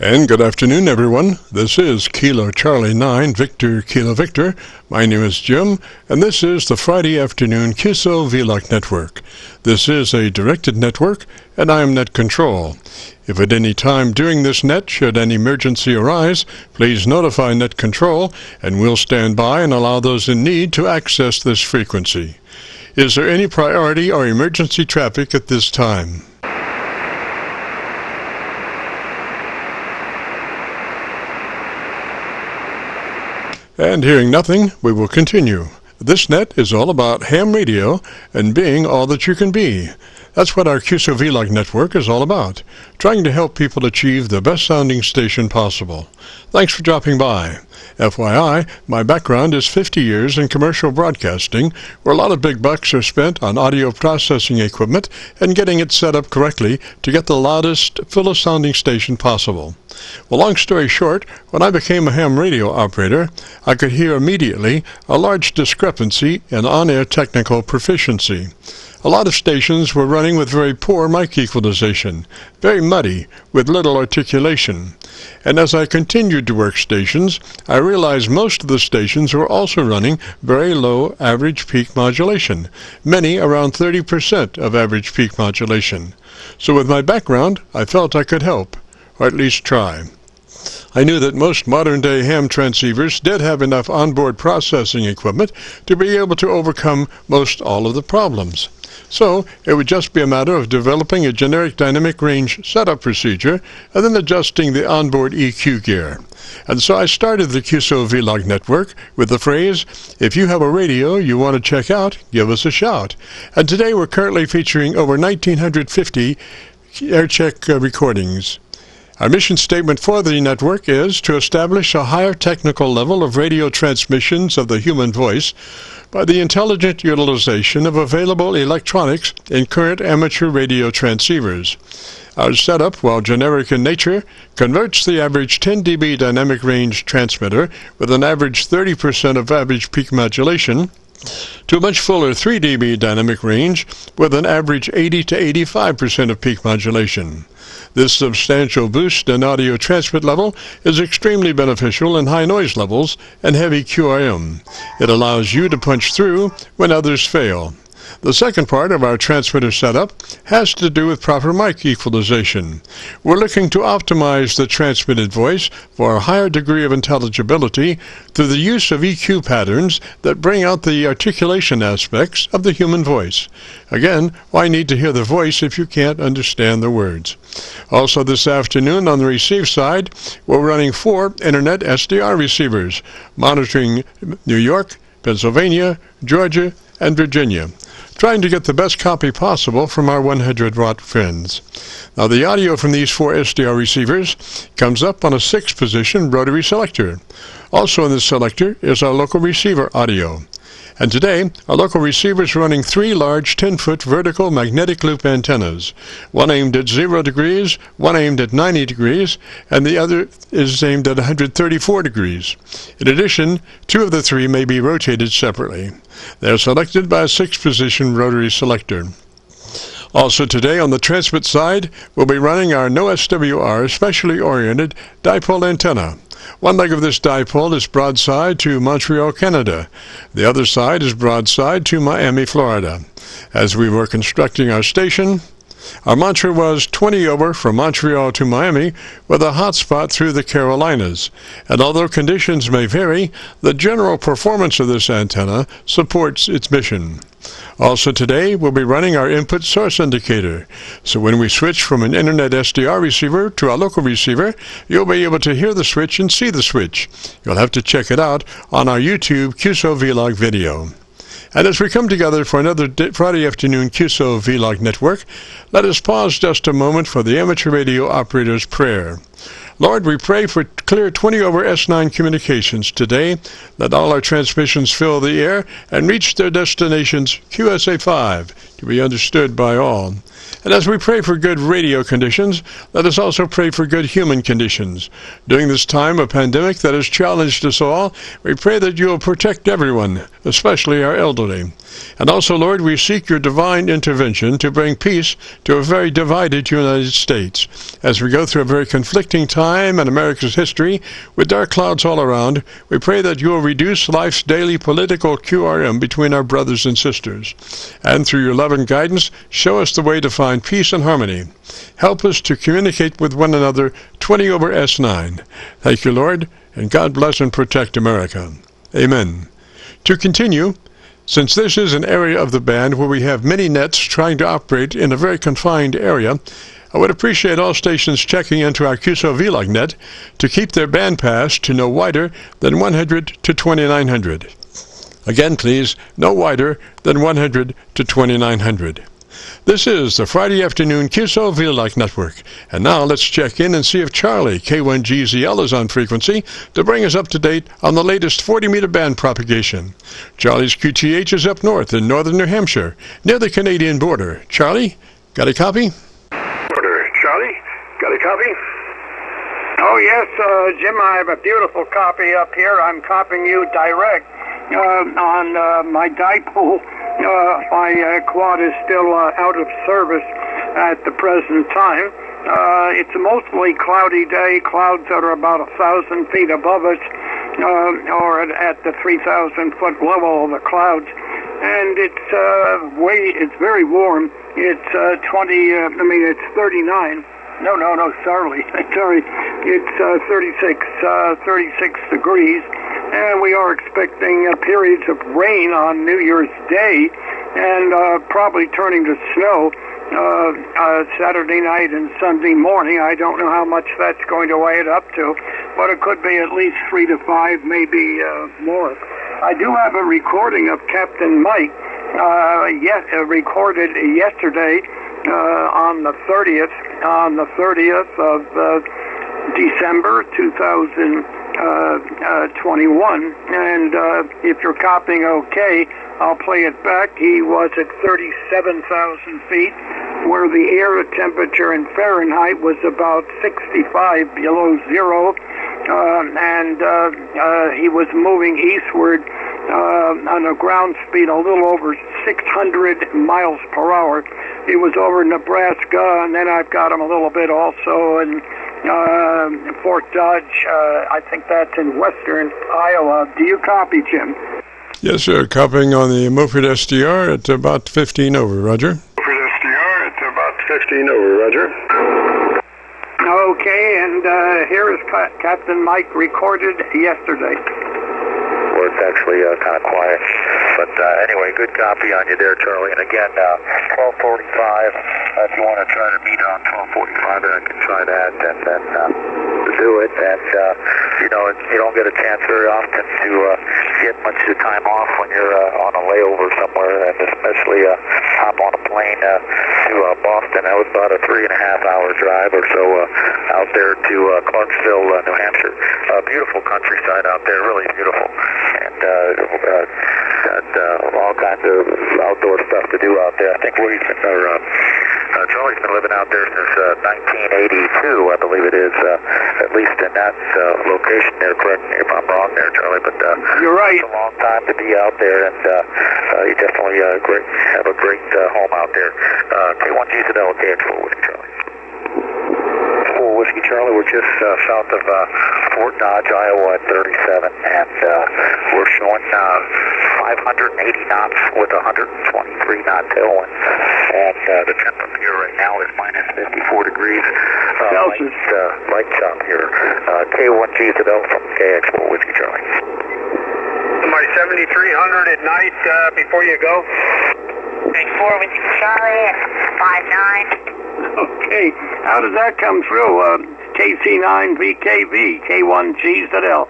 And good afternoon, everyone. This is Kilo Charlie 9, Victor Kilo Victor. My name is Jim, and this is the Friday afternoon QSO-VLOG network. This is a directed network, and I am net control. If at any time during this net should an emergency arise, please notify net control, and we'll stand by and allow those in need to access this frequency. Is there any priority or emergency traffic at this time? And hearing nothing, we will continue. This net is all about ham radio and being all that you can be. That's what our QSO-VLOG network is all about, trying to help people achieve the best sounding station possible. Thanks for dropping by. FYI, my background is 50 years in commercial broadcasting, where a lot of big bucks are spent on audio processing equipment and getting it set up correctly to get the loudest, fullest sounding station possible. Well, long story short, when I became a ham radio operator, I could hear immediately a large discrepancy in on-air technical proficiency. A lot of stations were running with very poor mic equalization, very muddy, with little articulation. And as I continued to work stations, I realized most of the stations were also running very low average peak modulation, many around 30% of average peak modulation. So with my background, I felt I could help, or at least try. I knew that most modern-day ham transceivers did have enough onboard processing equipment to be able to overcome most all of the problems. So it would just be a matter of developing a generic dynamic range setup procedure and then adjusting the onboard EQ gear. And so I started the QSO-VLOG network with the phrase, if you have a radio you want to check out, give us a shout. And today we're currently featuring over 1,950 Aircheck recordings. Our mission statement for the network is to establish a higher technical level of radio transmissions of the human voice by the intelligent utilization of available electronics in current amateur radio transceivers. Our setup, while generic in nature, converts the average 10 dB dynamic range transmitter with an average 30% of average peak modulation to a much fuller 3 dB dynamic range with an average 80 to 85% of peak modulation. This substantial boost in audio transmit level is extremely beneficial in high noise levels and heavy QRM. It allows you to punch through when others fail. The second part of our transmitter setup has to do with proper mic equalization. We're looking to optimize the transmitted voice for a higher degree of intelligibility through the use of EQ patterns that bring out the articulation aspects of the human voice. Again, why need to hear the voice if you can't understand the words? Also this afternoon on the receive side, we're running 4 Internet SDR receivers, monitoring New York, Pennsylvania, Georgia, and Virginia, trying to get the best copy possible from our 100-watt friends. Now the audio from these 4 SDR receivers comes up on a 6-position rotary selector. Also in this selector is our local receiver audio. And today, our local receiver is running 3 large 10-foot vertical magnetic loop antennas, one aimed at 0 degrees, one aimed at 90 degrees, and the other is aimed at 134 degrees. In addition, 2 of the 3 may be rotated separately. They are selected by a 6-position rotary selector. Also today on the transmit side, we'll be running our no SWR specially oriented dipole antenna. One leg of this dipole is broadside to Montreal, Canada. The other side is broadside to Miami, Florida. As we were constructing our station, our mantra was 20 over from Montreal to Miami with a hotspot through the Carolinas. And although conditions may vary, the general performance of this antenna supports its mission. Also today, we'll be running our input source indicator. So when we switch from an Internet SDR receiver to our local receiver, you'll be able to hear the switch and see the switch. You'll have to check it out on our YouTube QSO-VLOG video. And as we come together for another Friday afternoon QSO-VLOG network, let us pause just a moment for the amateur radio operator's prayer. Lord, we pray for clear 20 over S9 communications today. Let all our transmissions fill the air and reach their destinations QSA5 to be understood by all. And as we pray for good radio conditions, let us also pray for good human conditions. During this time of pandemic that has challenged us all, we pray that you will protect everyone, especially our elderly. And also, Lord, we seek your divine intervention to bring peace to a very divided United States as we go through a very conflicting time time and America's history, with dark clouds all around, we pray that you will reduce life's daily political QRM between our brothers and sisters. And through your love and guidance, show us the way to find peace and harmony. Help us to communicate with one another 20 over S9. Thank you, Lord, and God bless and protect America. Amen. To continue, since this is an area of the band where we have many nets trying to operate in a very confined area, I would appreciate all stations checking into our QSO-VLOG net to keep their band pass to no wider than 100 to 2900. Again, please, no wider than 100 to 2900. This is the Friday afternoon QSO-VLOG network. And now let's check in and see if Charlie, K1GZL, is on frequency to bring us up to date on the latest 40-meter band propagation. Charlie's QTH is up north in northern New Hampshire, near the Canadian border. Charlie, got a copy? Charlie, got a copy? Oh, yes, Jim, I have a beautiful copy up here. I'm copying you direct on my dipole. My quad is still out of service at the present time. It's a mostly cloudy day, clouds that are about 1,000 feet above us, or at the 3,000-foot level of the clouds. And it's very warm. It's 39. No, sorry. It's 36 degrees. And we are expecting periods of rain on New Year's Day and probably turning to snow Saturday night and Sunday morning. I don't know how much that's going to weigh it up to, but it could be at least 3 to 5, maybe more. I do have a recording of Captain Mike, recorded yesterday on the 30th of December 2021. And if you're copying okay, I'll play it back. He was at 37,000 feet, where the air temperature in Fahrenheit was about 65 below zero, and he was moving eastward on a ground speed a little over 600 miles per hour. He was over Nebraska, and then I've got him a little bit also in Fort Dodge. I think that's in western Iowa. Do you copy, Jim? Yes, sir. Copying on the Moffitt SDR at about 15 over, Roger. Moffitt SDR at about 15 over, Roger. Okay, and here is Captain Mike recorded yesterday. Well, it's actually kind of quiet. But anyway, good copy on you there, Charlie. And again, 12:45, if you want to try to meet on 12:45, then I can try that and then do it. And, you don't get a chance very often to get much time off when you're on a layover somewhere, and especially hop on a plane to Boston. That was about a 3.5-hour drive or so out there to Clarksville, New Hampshire. Beautiful countryside out there, really beautiful. And got all kinds of outdoor stuff to do out there. I think Charlie's been living out there since 1982, I believe it is, at least in that location there. Correct me if I'm wrong there, Charlie, but you're right. It's a long time to be out there, and you definitely have a great home out there. K1GZL, KX4 Whiskey Charlie. 4 Whiskey Charlie, we're just south of Fort Dodge, Iowa at 37, and we're showing 580 knots with 123 knot tailwind, and the temperature right now is minus 54 degrees. Light chop here. K1GZL from KX4 Whiskey Charlie. My 7300 at night before you go. 4 Whiskey Charlie, 5-9. Okay, how does that come through? KC9VKV, K1GZL.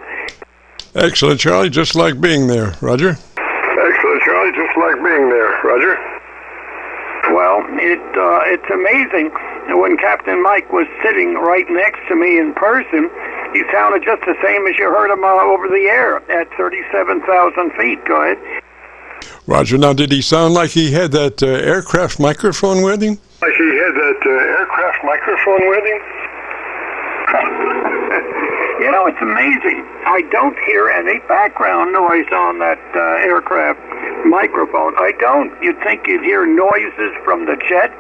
Excellent, Charlie. Just like being there, Roger. Excellent, Charlie. Just like being there, Roger. Well, it's amazing. When Captain Mike was sitting right next to me in person, he sounded just the same as you heard him over the air at 37,000 feet. Go ahead. Roger. Now, did he sound like he had that aircraft microphone with him? Like he had that aircraft microphone with him? It's amazing. I don't hear any background noise on that aircraft microphone. I don't. You'd think you'd hear noises from the jet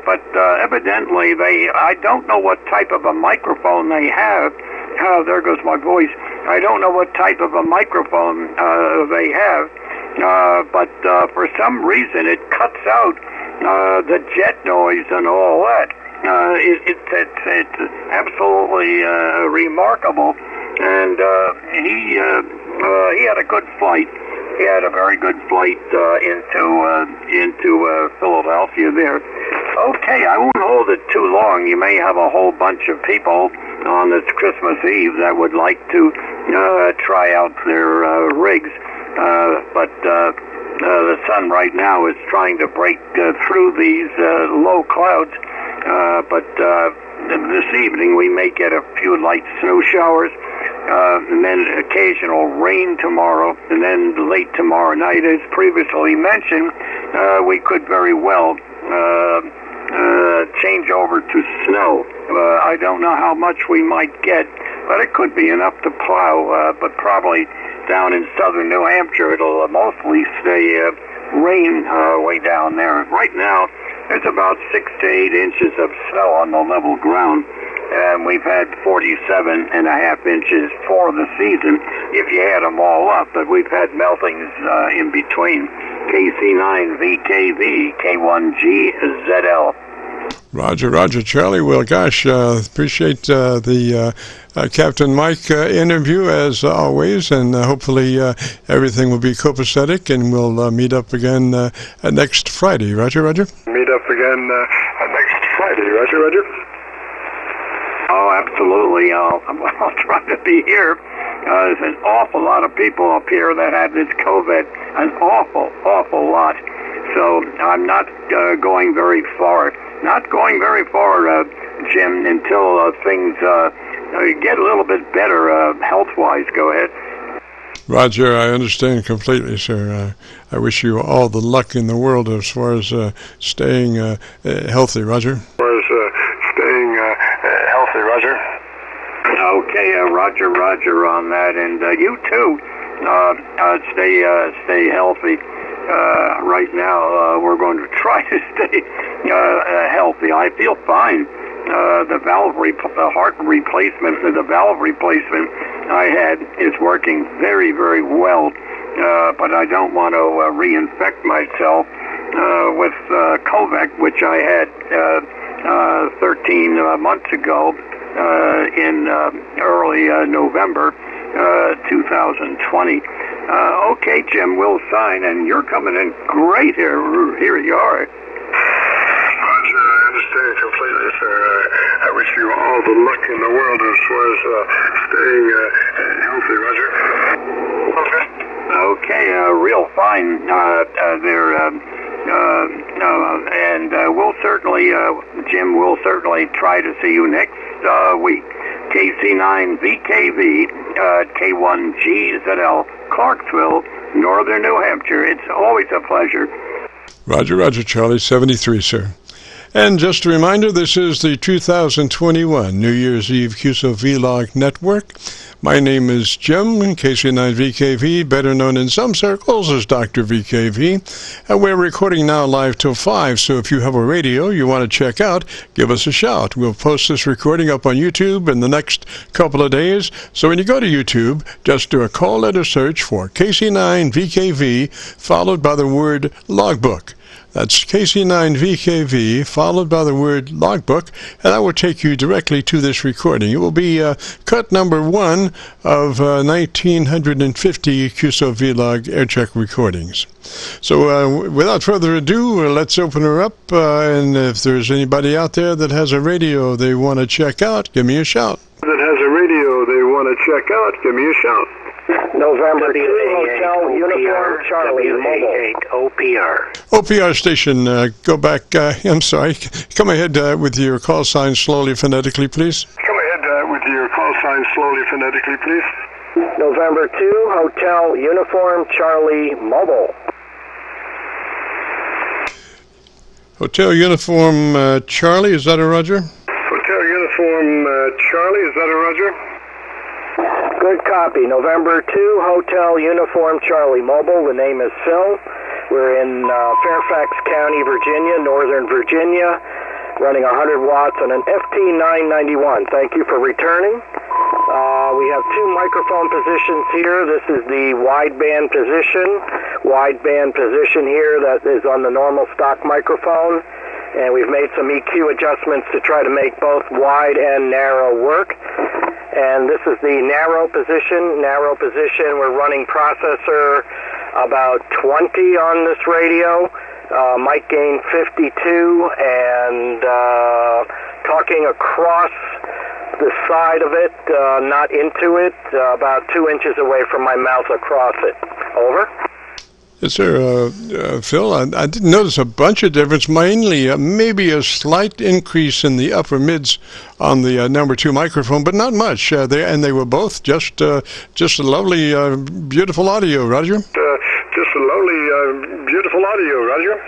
but evidently I don't know what type of a microphone they have. There goes my voice. I don't know what type of a microphone they have, but for some reason it cuts out the jet noise and all that. It's absolutely remarkable, and he had a good flight. He had a very good flight into Philadelphia there. Okay, I won't hold it too long. You may have a whole bunch of people on this Christmas Eve that would like to try out their rigs, but the sun right now is trying to break through these low clouds. But this evening we may get a few light snow showers, and then occasional rain tomorrow, and then late tomorrow night, as previously mentioned, we could very well change over to snow. I don't know how much we might get, but it could be enough to plow, but probably down in southern New Hampshire it'll mostly stay rain way down there. Right now there's about 6 to 8 inches of snow on the level ground, and we've had 47.5 inches for the season if you add them all up, but we've had meltings in between. KC9VKV, K1GZL. Roger, Charlie. Well, gosh, appreciate the Captain Mike interview as always, and hopefully everything will be copacetic, and we'll meet up again next Friday. Roger. Meet up again next Friday. Roger. Oh, absolutely. I'll try to be here. There's an awful lot of people up here that have this COVID, an awful lot. So I'm not going very far. Not going very far, Jim, until things get a little bit better health-wise. Go ahead. Roger, I understand completely, sir. I wish you all the luck in the world as far as staying healthy, Roger. Okay, Roger on that, and you too. Stay healthy. Right now, we're going to try to stay healthy. I feel fine. The heart replacement, the valve replacement I had is working very, very well. But I don't want to reinfect myself with COVID, which I had 13 months ago in early November 2020. Okay, Jim, we'll sign, and you're coming in great here. Here you are. Roger, I understand completely, sir. I wish you all the luck in the world as far as staying healthy, Roger. Okay, real fine there. And we'll certainly, Jim, we'll certainly try to see you next week. KC9VKV, K1GZL, Clarksville, Northern New Hampshire. It's always a pleasure. Roger, Charlie, 73, sir. And just a reminder, this is the 2021 New Year's Eve QSO-VLOG Network. My name is Jim, KC9VKV, better known in some circles as Dr. VKV, and we're recording now live till 5, so if you have a radio you want to check out, give us a shout. We'll post this recording up on YouTube in the next couple of days, so when you go to YouTube, just do a call letter search for KC9VKV, followed by the word logbook. That's KC9VKV, followed by the word logbook, and that will take you directly to this recording. It will be cut number 1 of 1950 QSO-VLOG Aircheck recordings. So without further ado, let's open her up, and if there's anybody out there that has a radio they want to check out, give me a shout. November 2, Hotel Uniform Charlie, Mobile. OPR station, go back, I'm sorry, come ahead with your call sign slowly phonetically, please. November 2, Hotel Uniform Charlie, Mobile. Hotel Uniform Charlie, is that a Roger? Hotel Uniform Charlie, is that a Roger? Good copy. November 2, Hotel Uniform Charlie Mobile. The name is Phil. We're in Fairfax County, Virginia, Northern Virginia, running 100 watts on an FT991. Thank you for returning. We have two microphone positions here. This is the wideband position here that is on the normal stock microphone, and we've made some EQ adjustments to try to make both wide and narrow work. And this is the narrow position. We're running processor about 20 on this radio, mic gain 52, and talking across the side of it, not into it, about 2 inches away from my mouth across it. Over. Yes, sir. Phil, I didn't notice a bunch of difference, mainly maybe a slight increase in the upper mids on the number 2 microphone, but not much. They were both just a lovely, beautiful audio, Roger. Just a lovely, beautiful audio, Roger.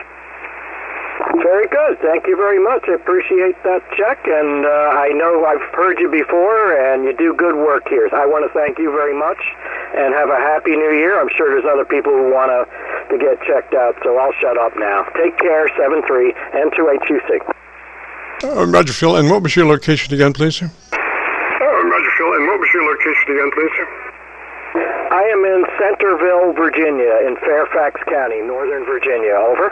Very good. Thank you very much. I appreciate that check, and I know I've heard you before, and you do good work here. I want to thank you very much, and have a happy new year. I'm sure there's other people who want to get checked out, so I'll shut up now. Take care, 73 and 2826. Roger, Phil, and what was your location again, please, sir? Roger, Phil, and what was your location again, please, sir? I am in Centerville, Virginia, in Fairfax County, Northern Virginia. Over.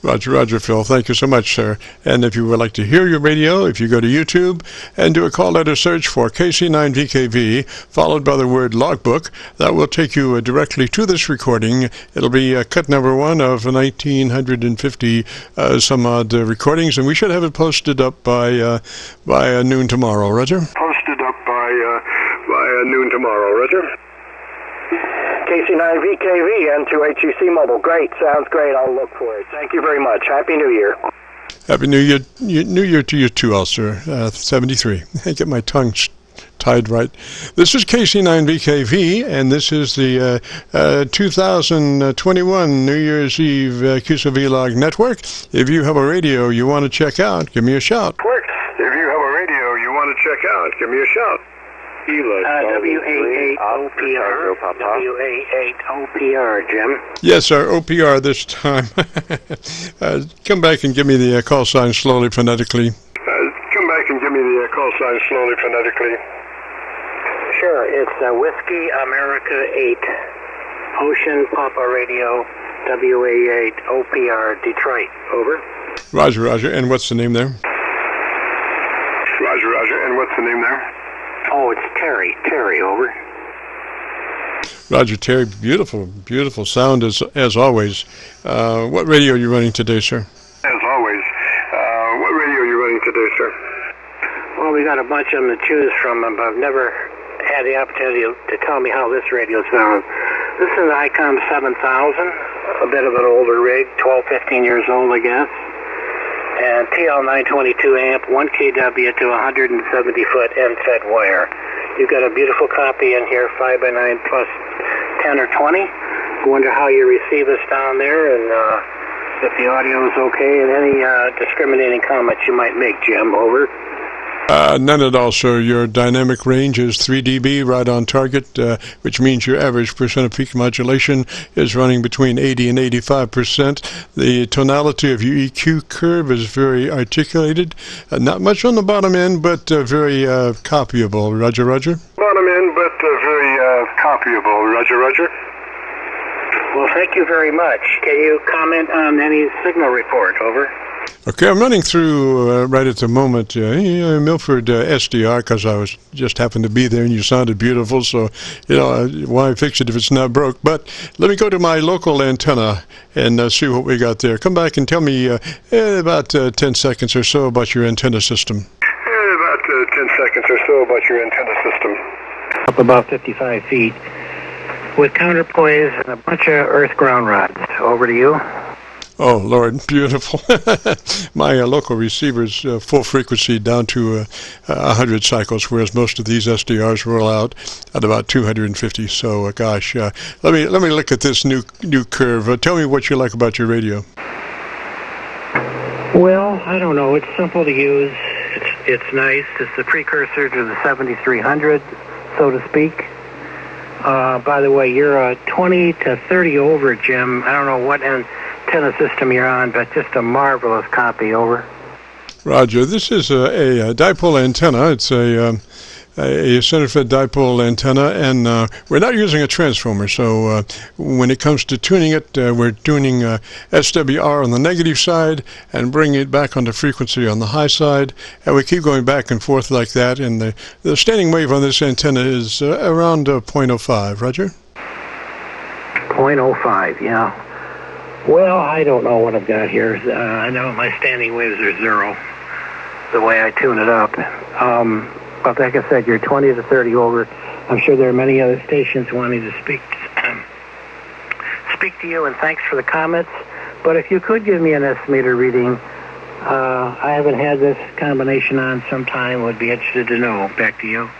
Roger, Phil. Thank you so much, sir. And if you would like to hear your radio, if you go to YouTube and do a call letter search for KC9VKV, followed by the word logbook, that will take you directly to this recording. It'll be cut number 1 of 1,950 some odd recordings, and we should have it posted up by noon tomorrow, Roger. Posted up by noon tomorrow, Roger. KC9VKV, N2HUC mobile. Great. Sounds great. I'll look for it. Thank you very much. Happy New Year. Happy New Year. New Year to you too, sir. 73. I get my tongue tied right. This is KC9VKV, and this is the 2021 New Year's Eve QSO-VLOG network. If you have a radio you want to check out, give me a shout. If you have a radio you want to check out, give me a shout. WA8OPR. WA8OPR, Jim. Yes, sir, OPR this time. Come back and give me the call sign slowly, phonetically. Come back and give me the call sign slowly, phonetically. Sure, it's Whiskey America 8, Ocean Papa Radio, WA8 OPR, Detroit. Over. Roger, and what's the name there? Roger, and what's the name there? Oh, it's Terry, over. Roger, Terry, beautiful sound as always. What radio are you running today, sir? As always. What radio are you running today, sir? Well, we got a bunch of them to choose from, but I've never had the opportunity to tell me how this radio sounds. This is an ICOM 7000, a bit of an older rig, 12, 15 years old, I guess. And TL922 amp, 1 kW to 170-foot end-fed wire. You've got a beautiful copy in here, 5x9 plus 10 or 20. I wonder how you receive us down there, and if the audio is okay, and any discriminating comments you might make, Jim. Over. None at all, sir. Your dynamic range is 3 dB, right on target, which means your average percent of peak modulation is running between 80 and 85%. The tonality of your EQ curve is very articulated. Not much on the bottom end, but very copyable. Roger. Bottom end, but very copyable. Roger. Well, thank you very much. Can you comment on any signal report? Over. Okay, I'm running through right at the moment Milford SDR, because I just happened to be there and you sounded beautiful, so why fix it if it's not broke? But let me go to my local antenna and see what we got there. Come back and tell me about 10 seconds or so about your antenna system. Up about 55 feet with counterpoise and a bunch of earth ground rods. Over to you. Oh, Lord, beautiful. My local receiver's full frequency down to 100 cycles, whereas most of these SDRs roll out at about 250. So, gosh, let me look at this new curve. Tell me what you like about your radio. Well, I don't know. It's simple to use. It's nice. It's the precursor to the 7300, so to speak. By the way, you're 20 to 30 over, Jim. I don't know what antenna system you're on, but just a marvelous copy, over. Roger. This is a dipole antenna. It's a center-fed dipole antenna, and we're not using a transformer, so when it comes to tuning it, we're tuning SWR on the negative side and bringing it back onto frequency on the high side, and we keep going back and forth like that, and the standing wave on this antenna is around 0.05, Roger? 0.05, yeah. Well, I don't know what I've got here. I know my standing waves are 0, the way I tune it up. But like I said, you're 20 to 30 over. I'm sure there are many other stations wanting to speak to you, and thanks for the comments. But if you could give me an S-meter reading, I haven't had this combination on some time. Would be interested to know. Back to you.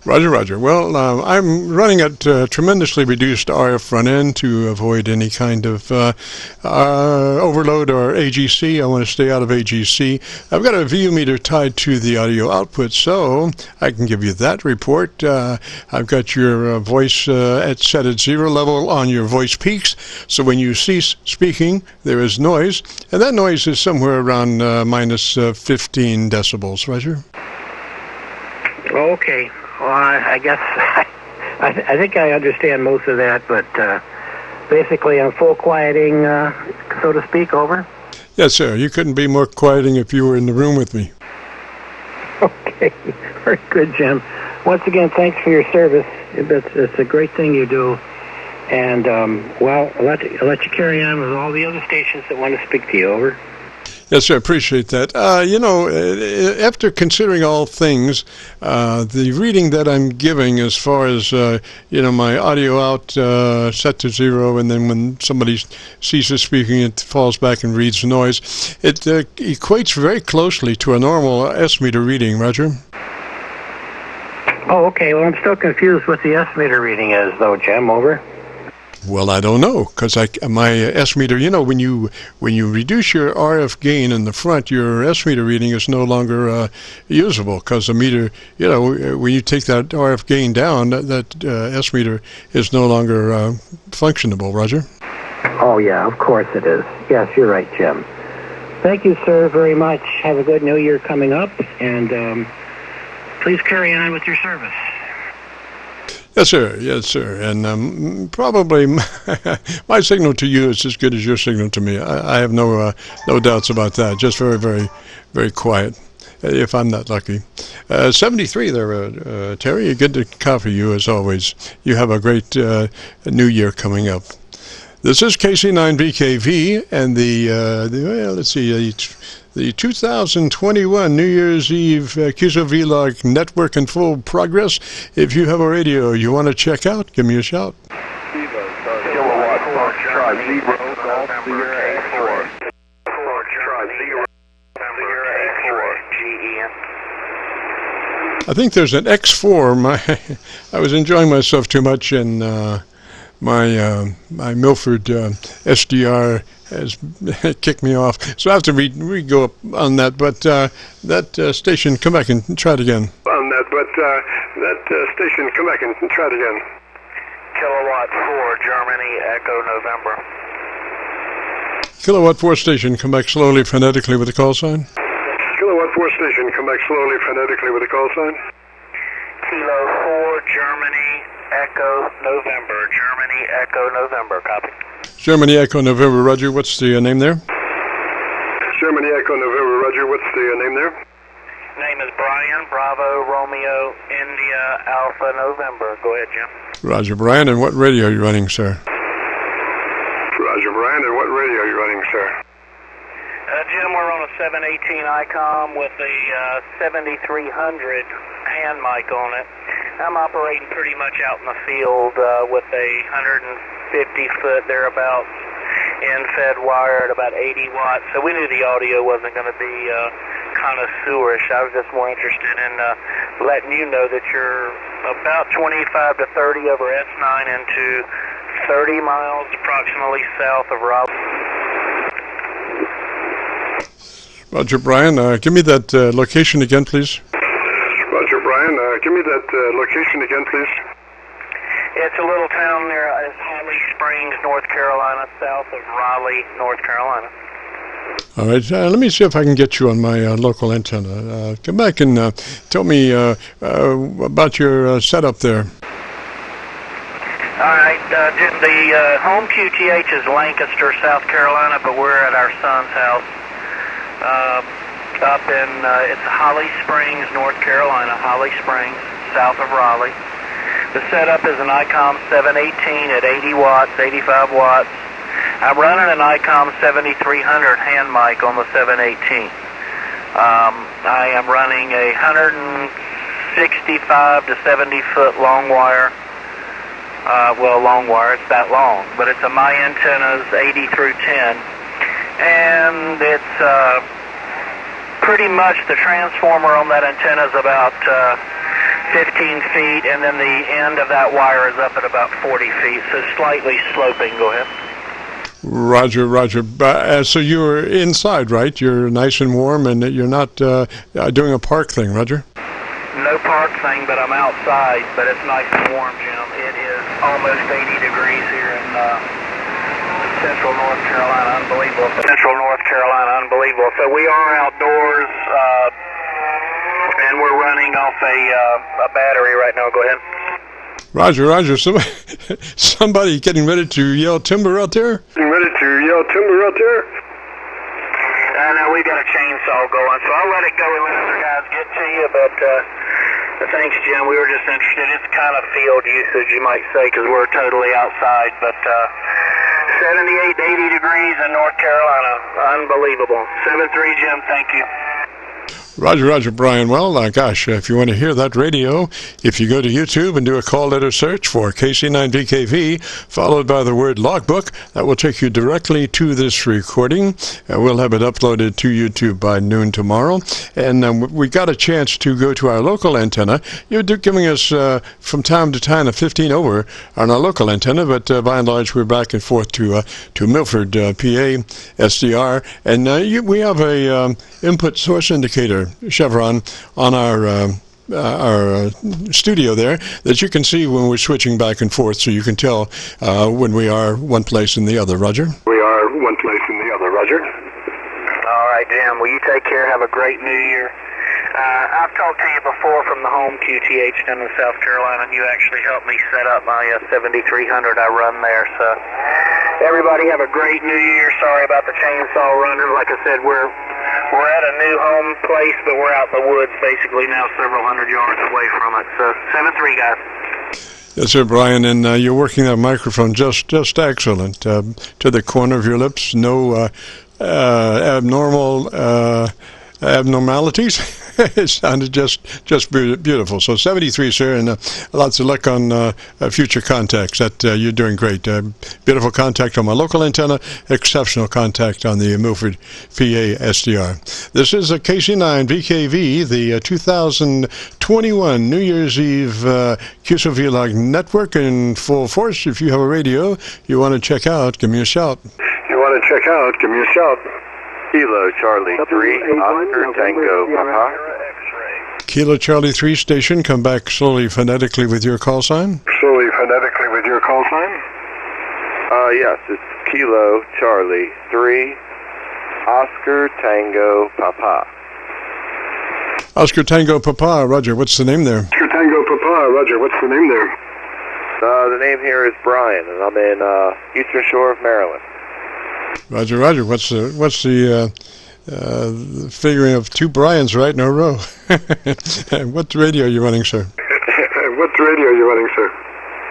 Roger, Roger. Well, I'm running at tremendously reduced RF front end to avoid any kind of overload or AGC. I want to stay out of AGC. I've got a VU meter tied to the audio output, so I can give you that report. I've got your voice set at 0 level on your voice peaks, so when you cease speaking, there is noise, and that noise is somewhere around minus 15 decibels, Roger. Okay. Well, I guess I think I understand most of that, but basically I'm full quieting, so to speak, over. Yes, sir. You couldn't be more quieting if you were in the room with me. Okay. Very good, Jim. Once again, thanks for your service. It's a great thing you do. And, well, I'll let you carry on with all the other stations that want to speak to you, over. Yes, sir. I appreciate that. After considering all things, the reading that I'm giving as far as, my audio out set to 0, and then when somebody ceases speaking, it falls back and reads noise, it equates very closely to a normal S-meter reading, Roger. Oh, okay. Well, I'm still confused what the S-meter reading is, though, Jim, over. Well, I don't know, because my S-meter, when you reduce your RF gain in the front, your S-meter reading is no longer usable, because the meter, when you take that RF gain down, that S-meter is no longer functionable, Roger? Oh, yeah, of course it is. Yes, you're right, Jim. Thank you, sir, very much. Have a good New Year coming up, and please carry on with your service. Yes, sir. Yes, sir. And probably my signal to you is as good as your signal to me. I have no doubts about that. Just very, very, very quiet, if I'm not lucky. 73 there, Terry. Good to copy you, as always. You have a great New Year coming up. This is KC9VKV, and the 2021 New Year's Eve QSO-VLOG network in full progress. If you have a radio you want to check out, give me a shout. Kilowatt Fox Tribe 0, Golf Sierra A4. Fox Tribe 0, Sierra A4. I think there's an X4. I was enjoying myself too much, and my Milford SDR has kicked me off, so I have to re-go up on that. But that station, come back and try it again. Station, come back and try it again. Kilowatt 4, Germany, Echo, November. Kilowatt 4 station, come back slowly, phonetically with the call sign. Kilowatt 4 station, come back slowly, phonetically with the call sign. Kilo 4, Germany, Echo, November. Germany, Echo, November. Copy. Germany Echo November, Roger. What's the name there? Germany Echo November, Roger. What's the name there? Name is Brian, Bravo, Romeo, India, Alpha, November. Go ahead, Jim. Roger, Brian. And what radio are you running, sir? Roger, Brian. And what radio are you running, sir? Jim, we're on a 718 ICOM with a 7300 hand mic on it. I'm operating pretty much out in the field with a 150-foot thereabouts in-fed wire at about 80 watts. So we knew the audio wasn't going to be connoisseurish. I was just more interested in letting you know that you're about 25 to 30 over S9 into 30 miles approximately south of Raleigh. Roger, Brian. Give me that location again, please. Roger, Brian. Give me that location again, please. It's a little town near Holly Springs, North Carolina, south of Raleigh, North Carolina. All right, let me see if I can get you on my local antenna. Come back and tell me about your setup there. All right, the home QTH is Lancaster, South Carolina, but we're at our son's house up in, it's Holly Springs, North Carolina, Holly Springs, south of Raleigh. The setup is an ICOM 718 at 80 watts, 85 watts. I'm running an ICOM 7300 hand mic on the 718. I am running a 165 to 70 foot long wire. Long wire, it's that long, but it's a My Antennas 80 through 10. And it's pretty much the transformer on that antenna is about 15 feet, and then the end of that wire is up at about 40 feet, so slightly sloping. Go ahead. Roger, Roger. So you're inside, right? You're nice and warm, and you're not doing a park thing, Roger? No park thing, but I'm outside, but it's nice and warm, Jim. It is almost 80 degrees here in central North Carolina. Unbelievable. Central North Carolina, unbelievable. So we are outdoors, and we're running off a battery right now. Go ahead. Roger, Roger. Somebody getting ready to yell timber out there? Getting ready to yell timber out there? No, we've got a chainsaw going, so I'll let it go and let other guys get to you, but thanks, Jim. We were just interested. It's kind of field usage, you might say, because we're totally outside, but 78 to 80 degrees in North Carolina. Unbelievable. 7-3, Jim. Thank you. Roger, Roger, Brian. Well, gosh, if you want to hear that radio, if you go to YouTube and do a call letter search for KC9VKV, followed by the word logbook, that will take you directly to this recording. We'll have it uploaded to YouTube by noon tomorrow. And we got a chance to go to our local antenna. You're giving us, from time to time, a 15 over on our local antenna, but by and large, we're back and forth to Milford, PA, SDR. And we have a input source indicator chevron on our studio there that you can see when we're switching back and forth, so you can tell when we are one place and the other. Roger? We are one place and the other. Roger? All right, Jim. Well, you take care. Have a great New Year. I've talked to you before from the home QTH down in South Carolina, and you actually helped me set up my 7300 I run there. So everybody have a great New Year. Sorry about the chainsaw running. Like I said, we're at a new home place, but we're out in the woods basically now, several hundred yards away from it. So 7-3, guys. Yes, sir, Brian, and you're working that microphone just excellent. To the corner of your lips, no abnormalities. It sounded just beautiful. So 73, sir, and lots of luck on future contacts. You're doing great. Beautiful contact on my local antenna, exceptional contact on the Milford, PA SDR. This is a KC9VKV, the 2021 New Year's Eve QSO-VLOG network in full force. If you have a radio you want to check out, give me a shout. Give me a shout. Kilo Charlie 3, Oscar Tango Papa. Kilo Charlie 3 station, come back slowly phonetically with your call sign. Yes, it's Kilo Charlie 3, Oscar Tango Papa. Oscar Tango Papa, Roger, what's the name there? Oscar Tango Papa, Roger, what's the name there? The name here is Brian, and I'm in Eastern Shore of Maryland. Roger, Roger. What's the figuring of two Bryans right in a row? What radio are you running, sir?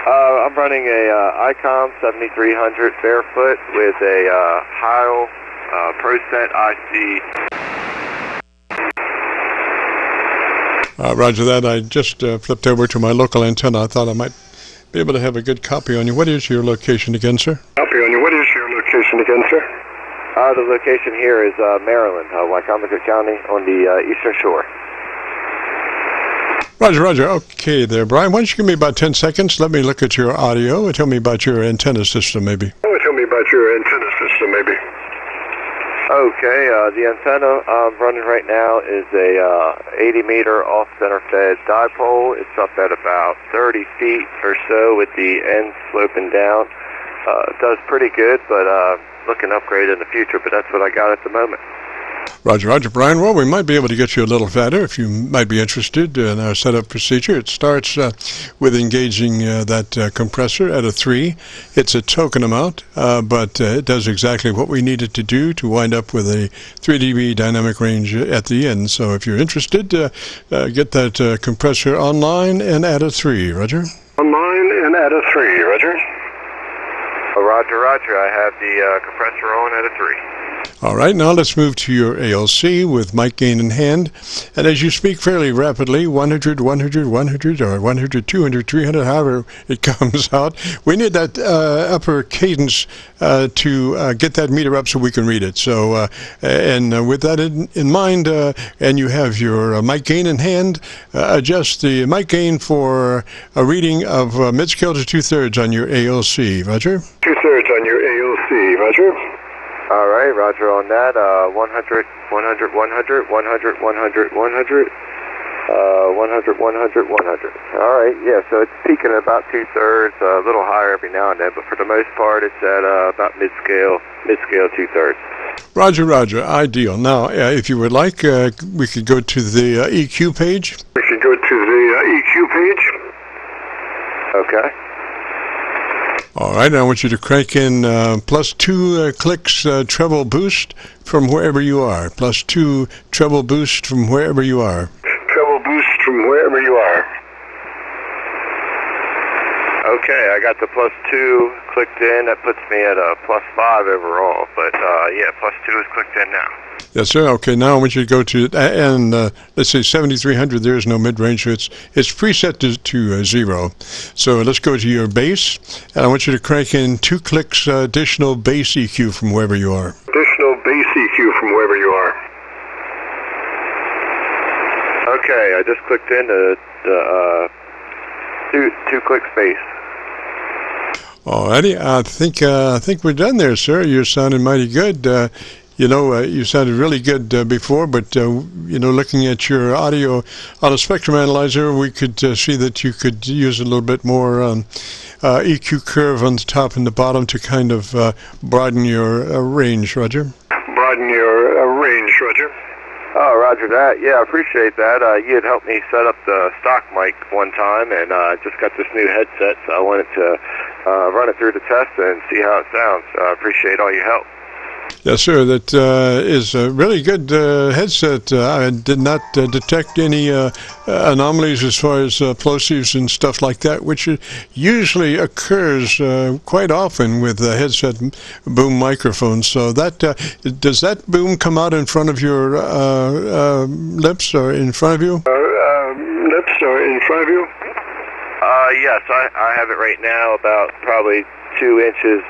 I'm running a ICOM 7300 barefoot with a Heil ProSet IC. Roger that. I just flipped over to my local antenna. I thought I might be able to have a good copy on you. What is your location again, sir? The location here is Maryland, Wycomico County on the Eastern Shore. Roger, Roger. Okay there, Brian. Why don't you give me about 10 seconds? Let me look at your audio and tell me about your antenna system, maybe. Okay, the antenna I'm running right now is a 80-meter off-center fed dipole. It's up at about 30 feet or so with the end sloping down. It does pretty good, but looking to upgrade in the future, but that's what I got at the moment. Roger, Roger, Brian. Well, we might be able to get you a little fatter if you might be interested in our setup procedure. It starts with engaging that compressor at a 3. It's a token amount, but it does exactly what we need it to do to wind up with a 3 dB dynamic range at the end. So if you're interested, get that compressor online and add a 3. Roger? Online and add a 3, Roger. Roger, Roger. I have the compressor on at a 3. All right, now let's move to your ALC with mic gain in hand. And as you speak fairly rapidly, 100, 100, 100, or 100, 200, 300, however it comes out, we need that upper cadence to get that meter up so we can read it. So, and with that in mind, and you have your mic gain in hand, adjust the mic gain for a reading of mid-scale to 2/3 on your ALC. Roger? 2/3 on your ALC, Roger. All right, Roger on that. 100, 100, 100, 100, 100, 100, 100, 100, 100. All right, yeah, so it's peaking at about 2/3, a little higher every now and then, but for the most part, it's at about mid-scale 2/3. Roger, Roger, ideal. Now, if you would like, we could go to the EQ page. We should go to the EQ page. Okay. All right, I want you to crank in +2 clicks treble boost from wherever you are. +2 treble boost from wherever you are. Treble boost from wherever you are. Okay, I got the +2 clicked in. That puts me at a +5 overall, but yeah, +2 is clicked in now. Yes, sir. Okay, now I want you to go to, and let's say 7300, there is no mid-range, so it's preset to 0. So let's go to your bass, and I want you to crank in 2 clicks additional bass EQ from wherever you are. Additional bass EQ from wherever you are. Okay, I just clicked in the 2 clicks bass. Alrighty, I think we're done there, sir. You're sounding mighty good. You sounded really good before, but, looking at your audio on a spectrum analyzer, we could see that you could use a little bit more EQ curve on the top and the bottom to kind of broaden your range, Roger. Broaden your range, Roger. Oh, Roger that. Yeah, I appreciate that. You had helped me set up the stock mic one time, and I just got this new headset, so I wanted to run it through the test and see how it sounds. I appreciate all your help. Yes, sir. That is a really good headset. I did not detect any anomalies as far as plosives and stuff like that, which usually occurs quite often with headset boom microphones. So that does that boom come out in front of your lips or in front of you? Lips or in front of you? Yes, I have it right now about probably 2 inches,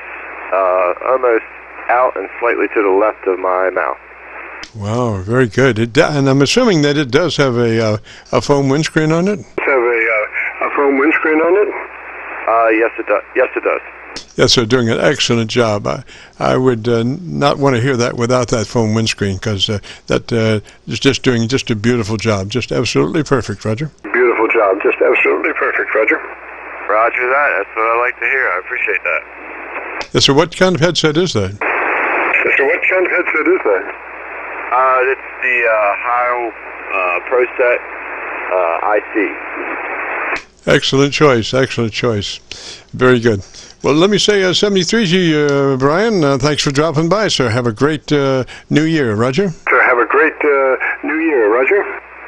almost out and slightly to the left of my mouth. Wow, very good. And I'm assuming that it does have a foam windscreen on it? Have a foam windscreen on it? Yes, it does. Yes, it does. Yes, sir, doing an excellent job. I would not want to hear that without that foam windscreen, because that is just doing just a beautiful job. Just absolutely perfect, Roger. Beautiful job. Just absolutely perfect, Roger. Roger that. That's what I like to hear. I appreciate that. Yes, sir, what kind of headset is that? So what kind of headset is that? It's the Heil ProSet IC. Excellent choice, excellent choice. Very good. Well, let me say 73 to you, Brian. Thanks for dropping by, sir. Have a great new year, Roger. Sir, have a great new year, Roger.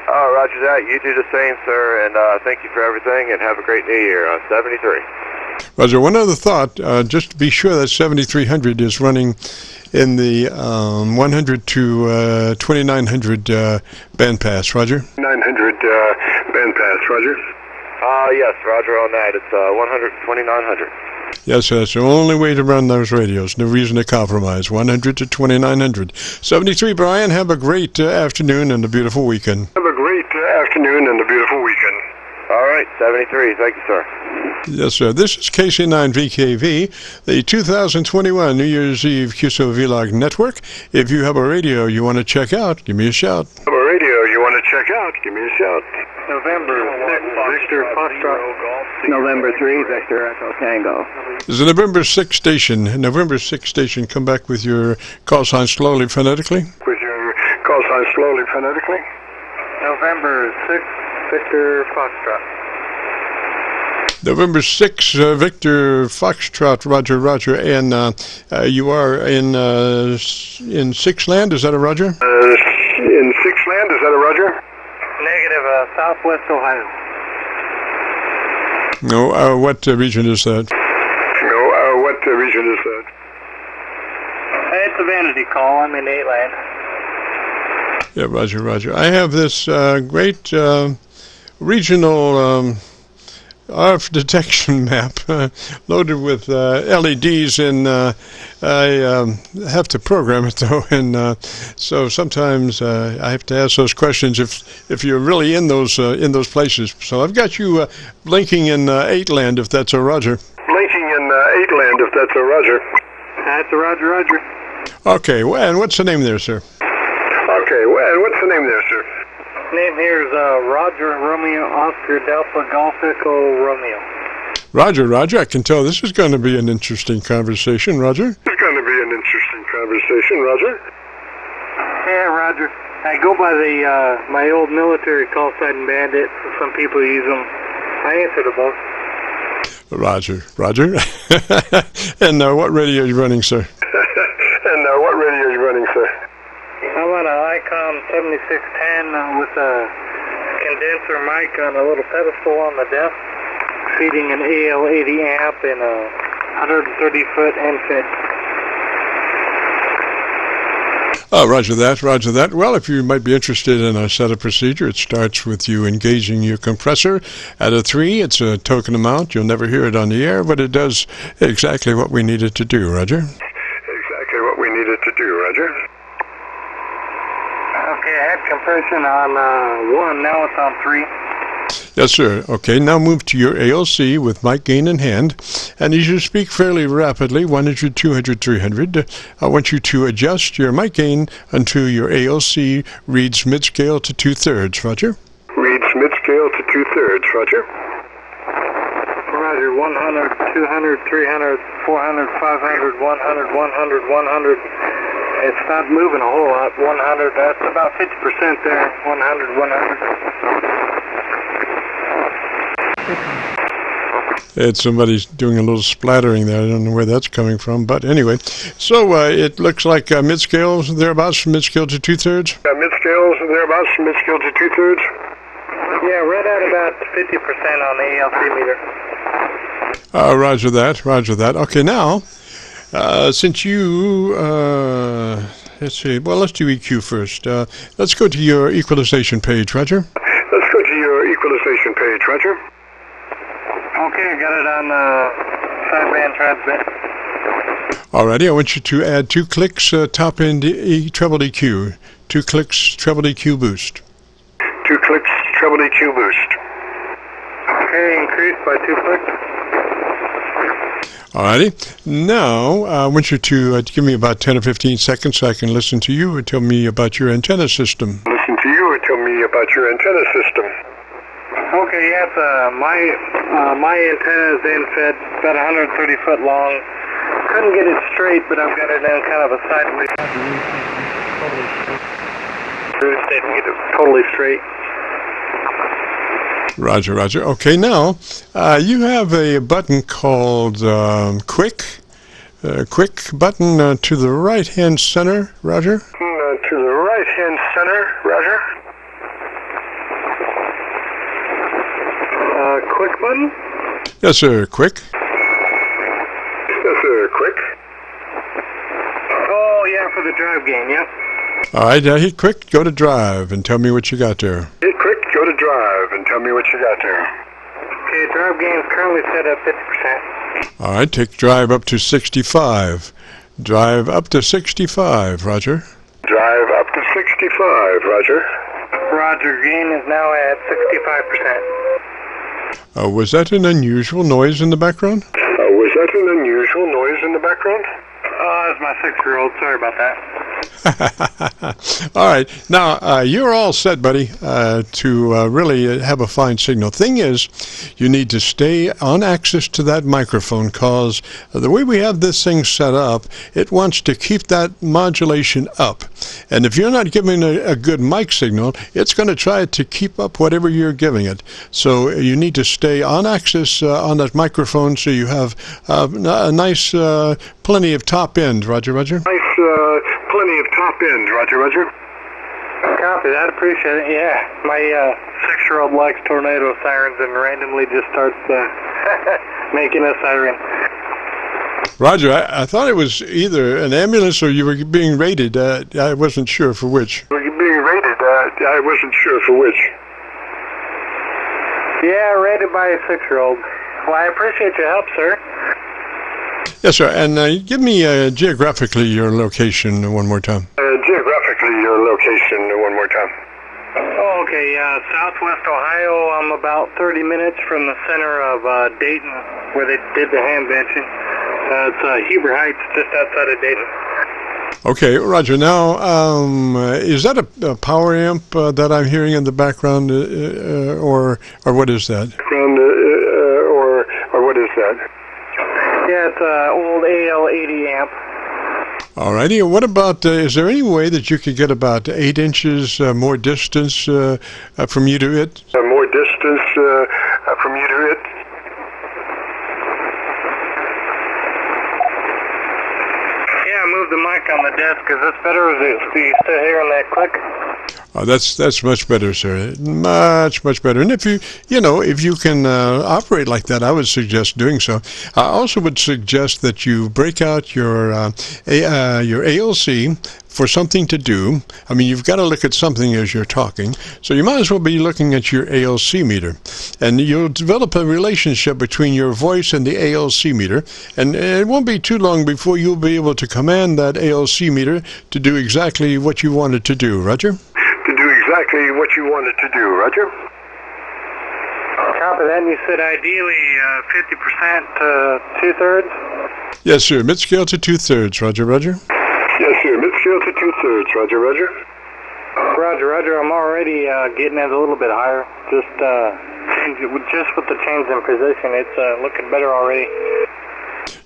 Oh, Roger that. You do the same, sir, and thank you for everything, and have a great new year. 73. Roger, one other thought, just to be sure that 7300 is running in the 100 to 2900 bandpass, Roger? 900 bandpass, Roger. Yes, Roger on that. It's 100 to 2900. Yes, sir, that's the only way to run those radios. No reason to compromise. 100 to 2900. 73, Brian, have a great afternoon and a beautiful weekend. Have a great afternoon and a beautiful weekend. All right. right, 73. Thank you, sir. Yes, sir. This is KC9VKV, the 2021 New Year's Eve QSO-VLOG network. If you have a radio you want to check out, give me a shout. Have a radio you want to check out, give me a shout. November 6, Victor Foxtrot. November 3, Victor Echo Tango. Is the November 6 station. November 6 station, come back with your call sign slowly, phonetically. With your call sign slowly, phonetically. November 6, Victor Foxtrot. November 6, Victor Foxtrot, Roger, Roger. And you are in Six Land, is that a Roger? In Six Land, is that a Roger? Negative, Southwest Ohio. No, what region is that? No, what region is that? It's a vanity call. I'm in 8 Land. Yeah, Roger, Roger. I have this great regional RF detection map loaded with LEDs, and I have to program it though, and so sometimes I have to ask those questions if you're really in those places. So I've got you blinking in 8 Land, if that's a Roger. Blinking in 8 Land, if that's a Roger. That's a Roger, Roger. Okay, well, and what's the name there, sir? Okay, well, and what's the name there, sir? Name here is Roger Romeo Oscar Delta Golf Echo Romeo. Roger, Roger. I can tell this is going to be an interesting conversation, Roger. It's going to be an interesting conversation, Roger. Yeah, Roger. I go by the my old military call sign Bandit. Some people use them. I answer to both. Roger, Roger. And what radio are you running, sir? And what radio are you running, sir? I'm on an ICOM 7610 with a condenser mic on a little pedestal on the desk, feeding an AL80 amp and a 130-foot NFIT. Roger that, Roger that. Well, if you might be interested in a set of procedure, it starts with you engaging your compressor at a 3. It's a token amount. You'll never hear it on the air, but it does exactly what we need it to do, Roger. Exactly what we need it to do, Roger. Okay, I had compression on 1, now it's on 3. Yes, sir. Okay, now move to your ALC with mic gain in hand. And as you speak fairly rapidly, 100, 200, 300, I want you to adjust your mic gain until your ALC reads mid-scale to 2/3, Roger. Reads mid-scale to 2/3, Roger. Roger, 100, 200, 300, 400, 500, 100, 100, 100. It's not moving a whole lot. 100, that's about 50% there. 100, 100. It's somebody's doing a little splattering there. I don't know where that's coming from, but anyway. So it looks like mid-scale, thereabouts, mid-scale to 2/3? Mid-scale, thereabouts, mid-scale to 2/3? Yeah, right at about 50% on the ALC meter. Roger that, Roger that. Okay, now, since you, let's see, well, let's do EQ first. Let's go to your equalization page, Roger. Let's go to your equalization page, Roger. Okay, I got it on sideband transmit. Alrighty, I want you to add 2 clicks top end treble EQ. 2 clicks treble EQ boost. 2 clicks treble EQ boost. Okay, increased by 2 clicks. Alrighty, now I want you to give me about 10 or 15 seconds so I can listen to you and tell me about your antenna system. Listen to you and tell me about your antenna system. Okay, yes, my antenna is in fed about 130 foot long. Couldn't get it straight, but I've got it in kind of a sideways. Didn't get it totally straight. Roger, Roger. Okay, now you have a button called Quick. Quick button to the right-hand center, Roger. To the right-hand center, Roger. Quick button? Yes, sir. Quick. Yes, sir. Quick. Oh, yeah, for the drive gain, yep. All right, hit quick, go to drive, and tell me what you got there. Hit quick, go to drive, and tell me what you got there. Okay, drive gain is currently set at 50%. All right, take drive up to 65. Drive up to 65, Roger. Drive up to 65, Roger. Roger, gain is now at 65%. Was that an unusual noise in the background? Was that an unusual noise in the background? That's my 6-year-old. Sorry about that. All right. Now, you're all set, buddy, to really have a fine signal. Thing is, you need to stay on axis to that microphone because the way we have this thing set up, it wants to keep that modulation up. And if you're not giving a good mic signal, it's going to try to keep up whatever you're giving it. So you need to stay on axis on that microphone so you have a nice, plenty of top end. Roger, roger. Nice, plenty of top end. Roger, roger. Copy that. Appreciate it. Yeah, my 6-year-old likes tornado sirens and randomly just starts making a siren. Roger, I thought it was either an ambulance or you were being raided. I wasn't sure for which. Were you being raided? I wasn't sure for which. Yeah, raided by a 6-year-old. Well, I appreciate your help, sir. Yes, sir. And give me geographically your location one more time. Geographically, your location one more time. Oh, okay. Southwest Ohio. I'm about 30 minutes from the center of Dayton, where they did the hand benching. It's Heber Heights, just outside of Dayton. Okay, Roger. Now, is that a power amp that I'm hearing in the background, or what is that? Or what is that? Yeah, it's an old AL80 amp. Alrighty. What about, is there any way that you could get about 8 inches more distance from you to it? More distance from you to it? Yeah, move the mic on the desk. Is this better? Is it still hearing that click? That's much better, sir. Much better. And if you can operate like that, I would suggest doing so. I also would suggest that you break out your ALC for something to do. I mean, you've got to look at something as you're talking, so you might as well be looking at your ALC meter. And you'll develop a relationship between your voice and the ALC meter, and it won't be too long before you'll be able to command that ALC meter to do exactly what you want it to do. Roger? To do exactly what you want it to do. Roger? Copy that. And you said ideally 50% to 2/3? Yes, sir. Mid-scale to 2/3. Roger, roger. Yes, sir. Mid-scale to 2/3. Roger, roger. Roger, roger. I'm already getting it a little bit higher. Just with the change in position, it's looking better already.